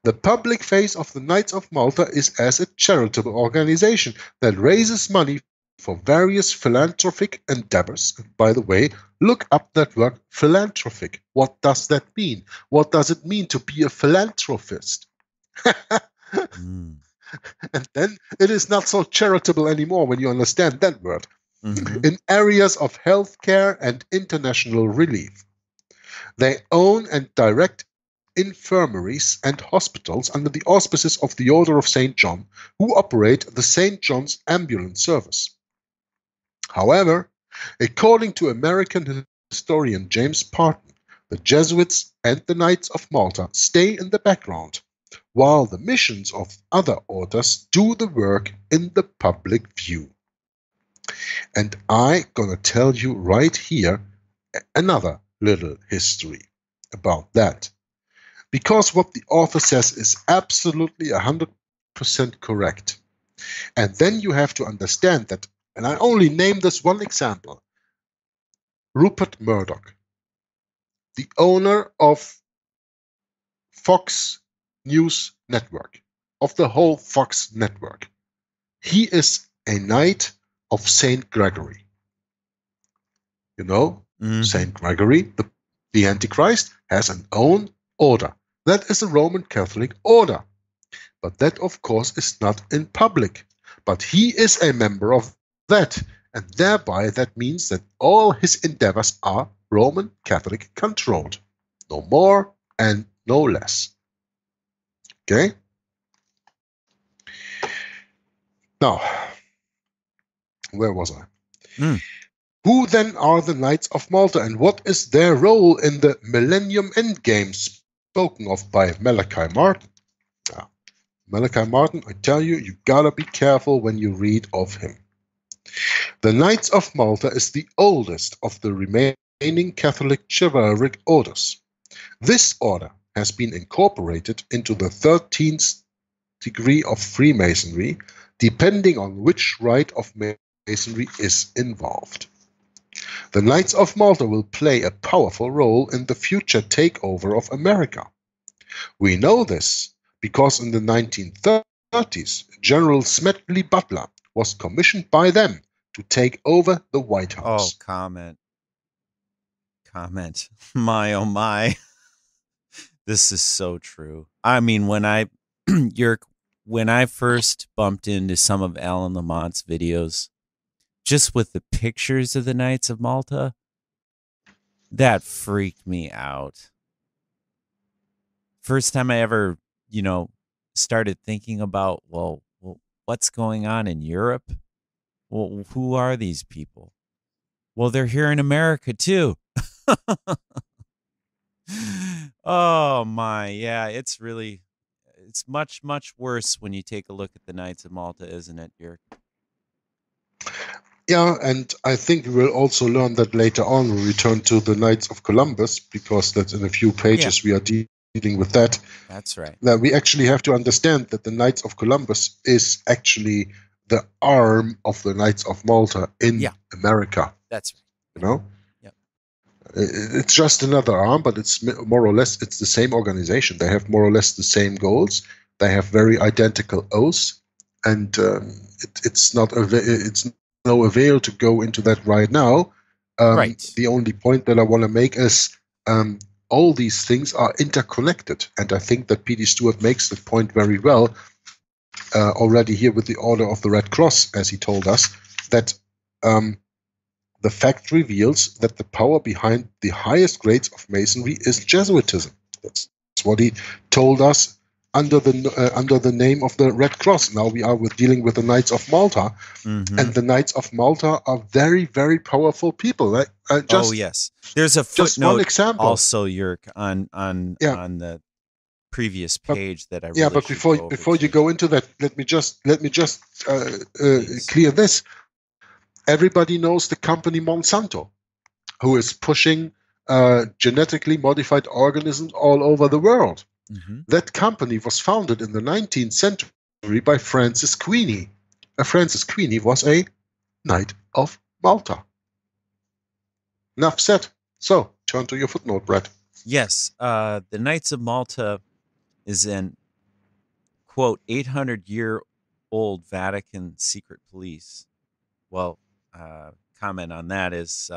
The public face of the Knights of Malta is as a charitable organization that raises money for various philanthropic endeavors. And by the way, look up that word philanthropic. What does that mean? What does it mean to be a philanthropist? And then it is not so charitable anymore when you understand that word. In areas of healthcare and international relief. They own and direct infirmaries and hospitals under the auspices of the Order of St. John, who operate the St. John's Ambulance Service. However, according to American historian James Parton, the Jesuits and the Knights of Malta stay in the background, while the missions of other orders do the work in the public view. And I'm gonna tell you right here another little history about that. Because what the author says is absolutely 100% correct. And then you have to understand that, and I only name this one example, Rupert Murdoch, the owner of Fox News Network, of the whole Fox network. He is a knight of Saint Gregory. You know, Saint Gregory, the Antichrist, has an own order. That is a Roman Catholic order. But that, of course, is not in public. But he is a member of that. and thereby that means that all his endeavors are Roman Catholic controlled. No more and no less. Okay? Now, where was I? Who then are the Knights of Malta, and what is their role in the Millennium Endgame spoken of by Malachi Martin? Malachi Martin, I tell you, you gotta be careful when you read of him. The Knights of Malta is the oldest of the remaining Catholic chivalric orders. This order has been incorporated into the 13th degree of Freemasonry, depending on which rite of Masonry is involved. The Knights of Malta will play a powerful role in the future takeover of America. We know this because in the 1930s, General Smedley Butler was commissioned by them to take over the White House. Oh, comment. My, oh my. This is so true. I mean, when I first bumped into some of Alan Lamont's videos, just with the pictures of the Knights of Malta, that freaked me out. First time I ever, started thinking about, well, what's going on in Europe? Well, who are these people? Well, they're here in America too. Oh my, yeah, it's much, much worse when you take a look at the Knights of Malta, isn't it, Jörg? Yeah, and I think we will also learn that later on when we return to the Knights of Columbus, because that's in a few pages we are dealing with that. That's right. That we actually have to understand that the Knights of Columbus is actually the arm of the Knights of Malta in America. That's right. You know? Yep. It's just another arm, but it's more or less, it's the same organization. They have more or less the same goals. They have very identical oaths, and it's no avail to go into that right now. Right. The only point that I want to make is all these things are interconnected, and I think that P.D. Stewart makes the point very well already here with the Order of the Red Cross, as he told us, that the fact reveals that the power behind the highest grades of Masonry is Jesuitism. That's what he told us under the name of the Red Cross. Now we are dealing with the Knights of Malta, and the Knights of Malta are very, very powerful people. Oh yes, there's a footnote. Just one example. Also, Jörg, on the previous page that I really but before you go into that, let me just clear this. Everybody knows the company Monsanto, who is pushing genetically modified organisms all over the world. That company was founded in the 19th century by Francis Queeny. Francis Queeny was a Knight of Malta. Enough said. So, turn to your footnote, Brett. Yes, the Knights of Malta is an, quote, 800-year-old Vatican secret police. Well, comment on that is,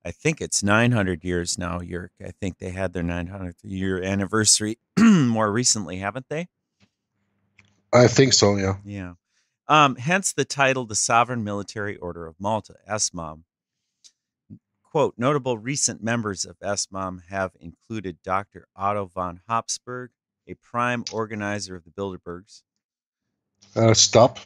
I think it's 900 years now, Jörg. I think they had their 900th year anniversary more recently, haven't they? I think so, yeah. Yeah. Hence the title, the Sovereign Military Order of Malta, SMOM. Quote, notable recent members of SMOM have included Dr. Otto von Habsburg, a prime organizer of the Bilderbergs. Stop.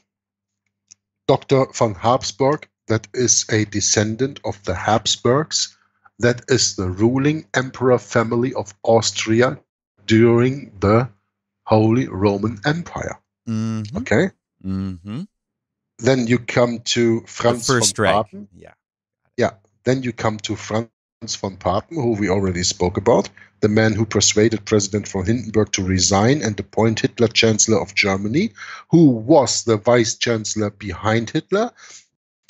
Dr. von Habsburg, that is a descendant of the Habsburgs. That is the ruling emperor family of Austria during the Holy Roman Empire. Okay? Then you come to Franz von Papen. Yeah. Then you come to Franz von Papen, who we already spoke about, the man who persuaded President von Hindenburg to resign and appoint Hitler Chancellor of Germany, who was the Vice Chancellor behind Hitler,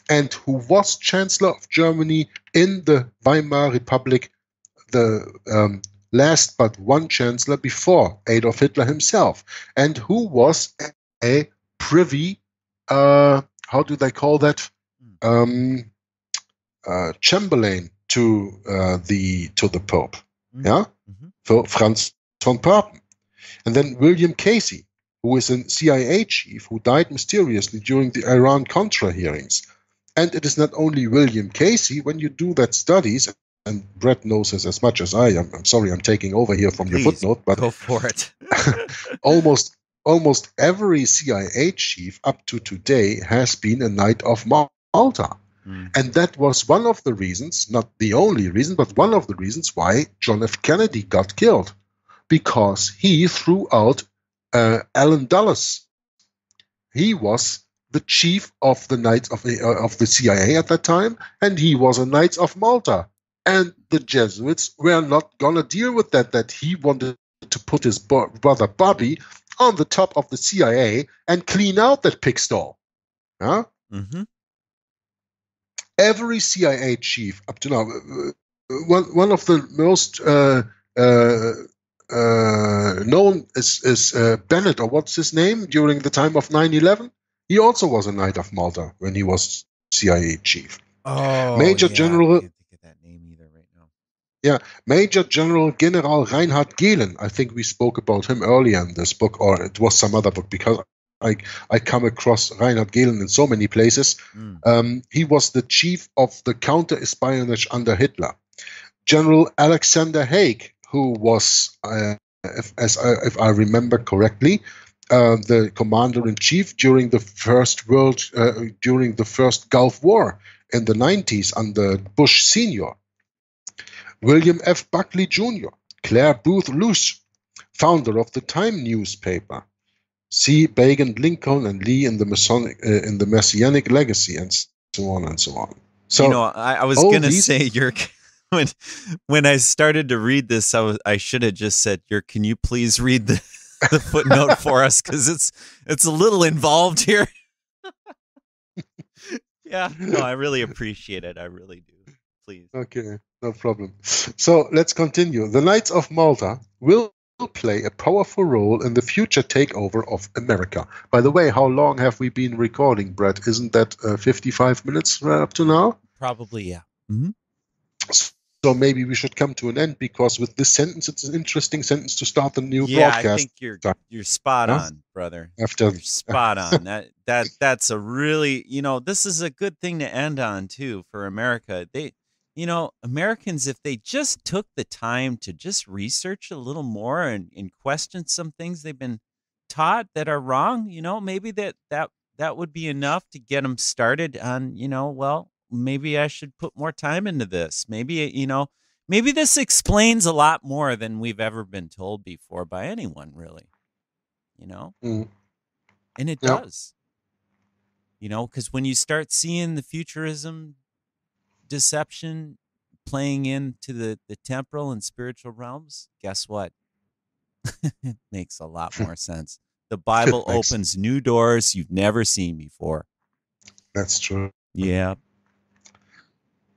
and who was Chancellor of Germany in the Weimar Republic, the last but one Chancellor before Adolf Hitler himself, and who was a privy, how do they call that? Chamberlain to the Pope, for Franz von Papen. And then William Casey, who is a CIA chief who died mysteriously during the Iran-Contra hearings. And it is not only William Casey. When you do that studies, and Brett knows this as much as I am. I'm sorry, I'm taking over here from your Please, footnote, but go for it. almost every CIA chief up to today has been a Knight of Malta. And that was one of the reasons, not the only reason, but one of the reasons why John F. Kennedy got killed. Because he threw out Allen Dulles. He was the chief of the Knights of the CIA at that time, and he was a Knight of Malta. And the Jesuits were not going to deal with that he wanted to put his brother Bobby on the top of the CIA and clean out that pig stall. Huh? Mm-hmm. Every CIA chief up to now, one of the most known is Bennett, or what's his name, during the time of 9/11. He also was a Knight of Malta when he was CIA chief. Oh, Major yeah, General. I can't think of that name either right now. Yeah, Major General Reinhard Gehlen. I think we spoke about him earlier in this book, or it was some other book, because I come across Reinhard Gehlen in so many places. He was the chief of the counter-espionage under Hitler. General Alexander Haig, who was, if I remember correctly, the commander-in-chief during the first Gulf War in the 90s under Bush Sr. William F. Buckley Jr., Claire Booth Luce, founder of the Time newspaper. C. Begin Lincoln and Lee in the Messianic Legacy, and so on and so on. So, I was going to say, Yerk, when I started to read this, I should have just said, Yerk, can you please read the footnote for us, because it's a little involved here. Yeah, no, I really appreciate it. I really do. Please. Okay, no problem. So let's continue. The Knights of Malta will play a powerful role in the future takeover of America. By the way, how long have we been recording, Brett? Isn't that 55 minutes right up to now? Probably, yeah. Mm-hmm. So maybe we should come to an end, because with this sentence, it's an interesting sentence to start the new broadcast. Yeah, I think you're spot on, brother. You're spot on. That's a really, this is a good thing to end on too for America. Americans, if they just took the time to just research a little more and question some things they've been taught that are wrong, maybe that would be enough to get them started on, well, maybe I should put more time into this. Maybe, maybe this explains a lot more than we've ever been told before by anyone, really, and it does, because when you start seeing the futurism deception playing into the temporal and spiritual realms, guess what? It makes a lot more sense. The Bible opens new doors you've never seen before. That's true. Yeah.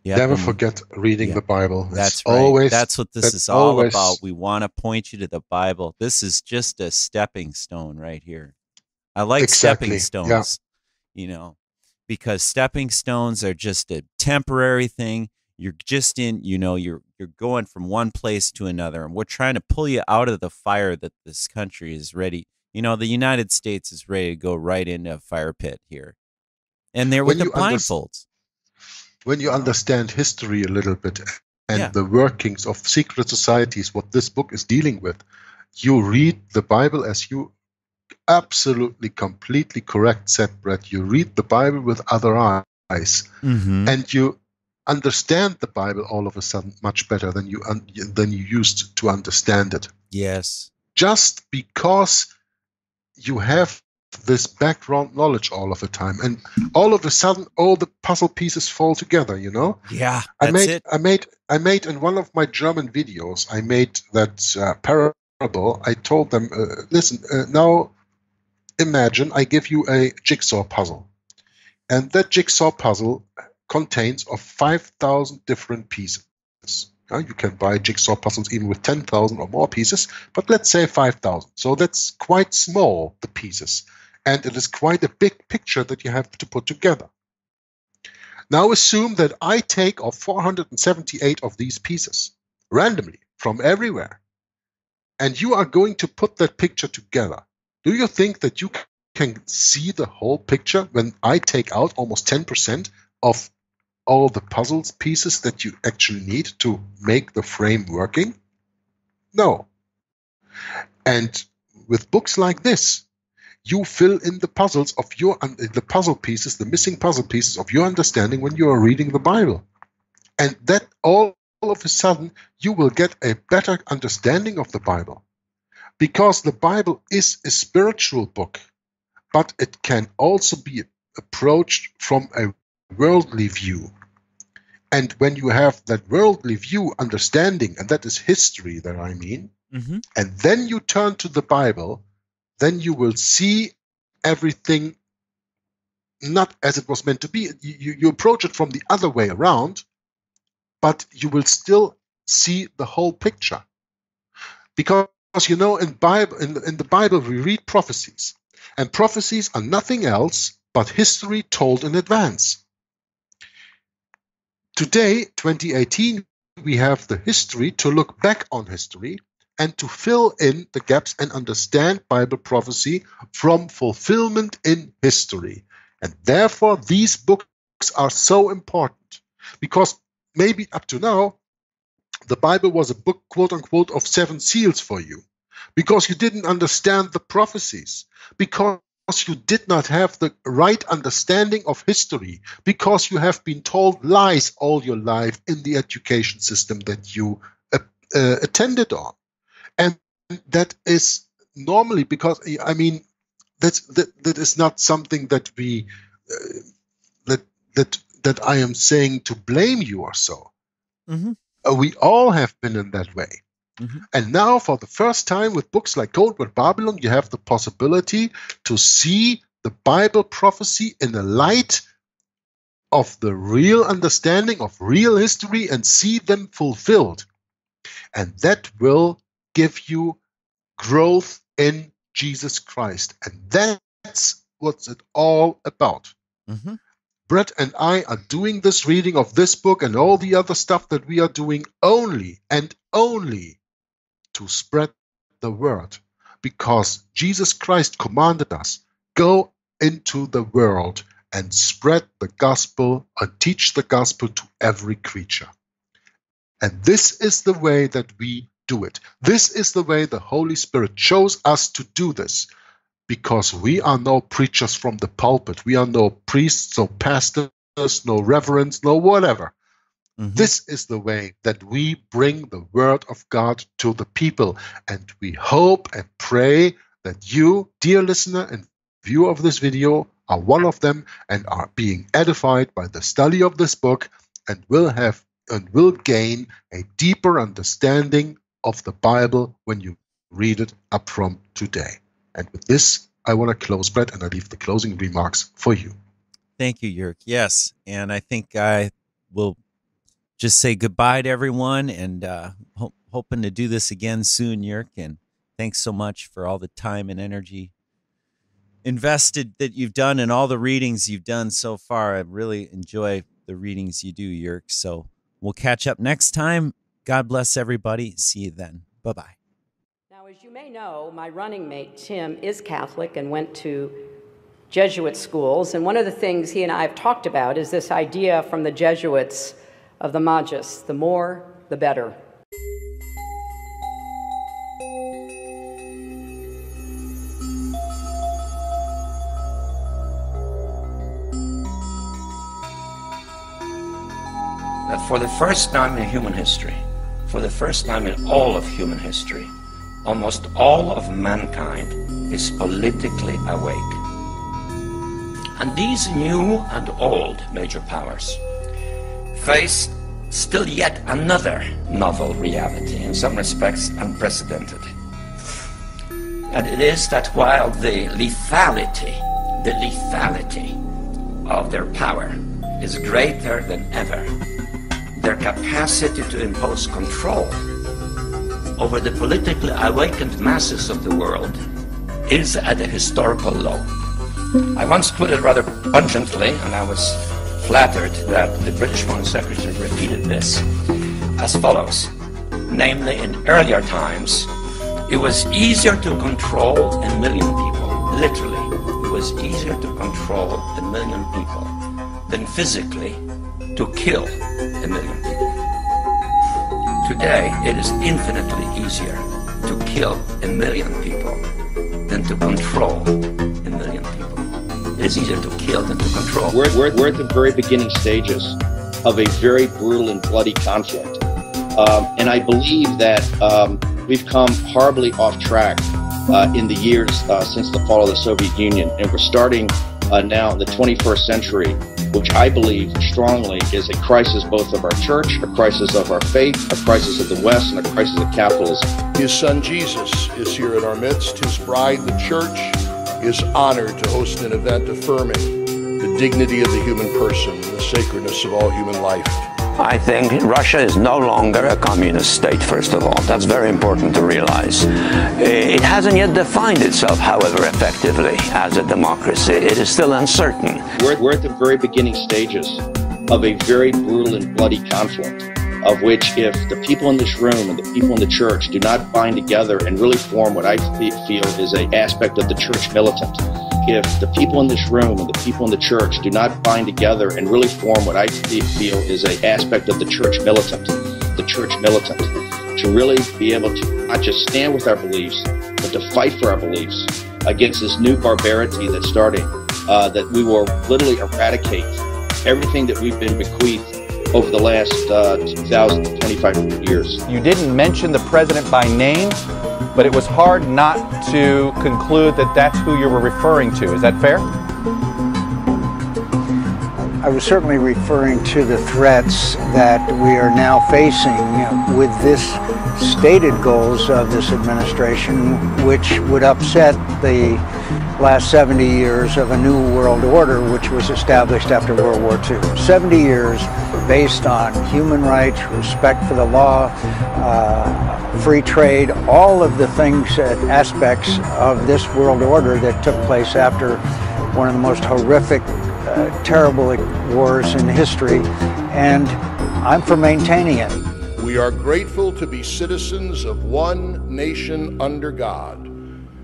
Never forget reading the Bible. That's right. That's what this is all about. We want to point you to the Bible. This is just a stepping stone right here. I like stepping stones, because stepping stones are just a temporary thing. You're just you're going from one place to another, and we're trying to pull you out of the fire that this country is ready. The United States is ready to go right into a fire pit here, and they're with the blindfolds. When you understand history a little bit and the workings of secret societies, what this book is dealing with, you read the Bible as you absolutely, completely correct said, Brett. You read the Bible with other eyes, and you understand the Bible all of a sudden much better than you used to understand it. Yes. Just because you have this background knowledge all of the time, and all of a sudden all the puzzle pieces fall together, Yeah, I made in one of my German videos, I made that parable. I told them, listen, now imagine I give you a jigsaw puzzle, and that jigsaw puzzle contains of 5,000 different pieces. You can buy jigsaw puzzles even with 10,000 or more pieces, but let's say 5,000. So that's quite small, the pieces. And it is quite a big picture that you have to put together. Now assume that I take off 478 of these pieces, randomly, from everywhere. And you are going to put that picture together. Do you think that you can see the whole picture when I take out almost 10% of all the puzzle pieces that you actually need to make the frame working? No. And with books like this, you fill in the puzzles of the puzzle pieces, the missing puzzle pieces of your understanding when you are reading the Bible. And that all of a sudden you will get a better understanding of the Bible. Because the Bible is a spiritual book, but it can also be approached from a worldly view. And when you have that worldly view understanding, and that is history that I mean, and then you turn to the Bible, then you will see everything not as it was meant to be. You approach it from the other way around, but you will still see the whole picture. Because, you know, in the Bible we read prophecies, and prophecies are nothing else but history told in advance. Today, 2018, we have the history to look back on history and to fill in the gaps and understand Bible prophecy from fulfillment in history. And therefore, these books are so important, because maybe up to now, the Bible was a book, quote unquote, of 7 seals for you, because you didn't understand the prophecies, because you did not have the right understanding of history, because you have been told lies all your life in the education system that you attended on. And that is normally, because, I mean, that is not something that we that I am saying to blame you or so. We all have been in that way. And now, for the first time, with books like Codeword Barbelon, you have the possibility to see the Bible prophecy in the light of the real understanding of real history and see them fulfilled. And that will give you growth in Jesus Christ. And that's what it's all about. Brett and I are doing this reading of this book and all the other stuff that we are doing only and only to spread the word, because Jesus Christ commanded us, go into the world and spread the gospel and teach the gospel to every creature. And this is the way that we do it. This is the way the Holy Spirit chose us to do this, because we are no preachers from the pulpit. We are no priests, no pastors, no reverends, no whatever. This is the way that we bring the word of God to the people. And we hope and pray that you, dear listener and viewer of this video, are one of them and are being edified by the study of this book, and will gain a deeper understanding of the Bible when you read it up from today. And with this, I want to close, Brett, and I leave the closing remarks for you. Thank you, Jörg. Yes, and I think I will just say goodbye to everyone, and hoping to do this again soon, Jörg. And thanks so much for all the time and energy invested that you've done and all the readings you've done so far. I really enjoy the readings you do, Jörg. So we'll catch up next time. God bless everybody. See you then. Bye-bye. Now, as you may know, my running mate, Tim, is Catholic and went to Jesuit schools. And one of the things he and I have talked about is this idea from the Jesuits of the Magus, the more, the better. That for the first time in human history, for the first time in all of human history, almost all of mankind is politically awake. And these new and old major powers face still yet another novel reality, in some respects unprecedented. And it is that while the lethality of their power is greater than ever, their capacity to impose control over the politically awakened masses of the world is at a historical low. I once put it rather pungently, and I was flattered that the British Foreign Secretary repeated this as follows. Namely, in earlier times, it was easier to control a million people. Literally, it was easier to control a million people than physically to kill 1 million people. Today, it is infinitely easier to kill 1 million people than to control 1 million people. It is easier to kill than to control. We're at the very beginning stages of a very brutal and bloody conflict. And I believe that we've come horribly off track in the years since the fall of the Soviet Union. And we're starting now in the 21st century, which I believe strongly is a crisis both of our church, a crisis of our faith, a crisis of the West, and a crisis of capitalism. His son Jesus is here in our midst. His bride, the church, is honored to host an event affirming the dignity of the human person and the sacredness of all human life. I think Russia is no longer a communist state, first of all. That's very important to realize. It hasn't yet defined itself, however, effectively as a democracy. It is still uncertain. We're at the very beginning stages of a very brutal and bloody conflict, of which if the people in this room and the people in the church do not bind together and really form what I feel is an aspect of the church militant, if the people in this room and the people in the church do not bind together and really form what I feel is an aspect of the church militant, to really be able to not just stand with our beliefs, but to fight for our beliefs against this new barbarity that's starting, that we will literally eradicate everything that we've been bequeathed over the last 2,025 years. You didn't mention the president by name, but it was hard not to conclude that that's who you were referring to. Is that fair? I was certainly referring to the threats that we are now facing with this stated goals of this administration, which would upset the last 70 years of a new world order which was established after World War II. 70 years based on human rights, respect for the law, free trade, all of the things and aspects of this world order that took place after one of the most horrific, terrible wars in history, and I'm for maintaining it. We are grateful to be citizens of one nation under God,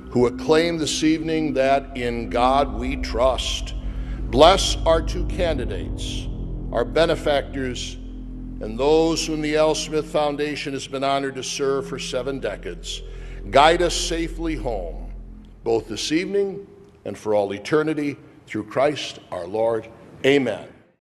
who acclaim this evening that in God we trust. Bless our two candidates, our benefactors, and those whom the L. Smith Foundation has been honored to serve for 7 decades. Guide us safely home, both this evening and for all eternity, through Christ our Lord. Amen.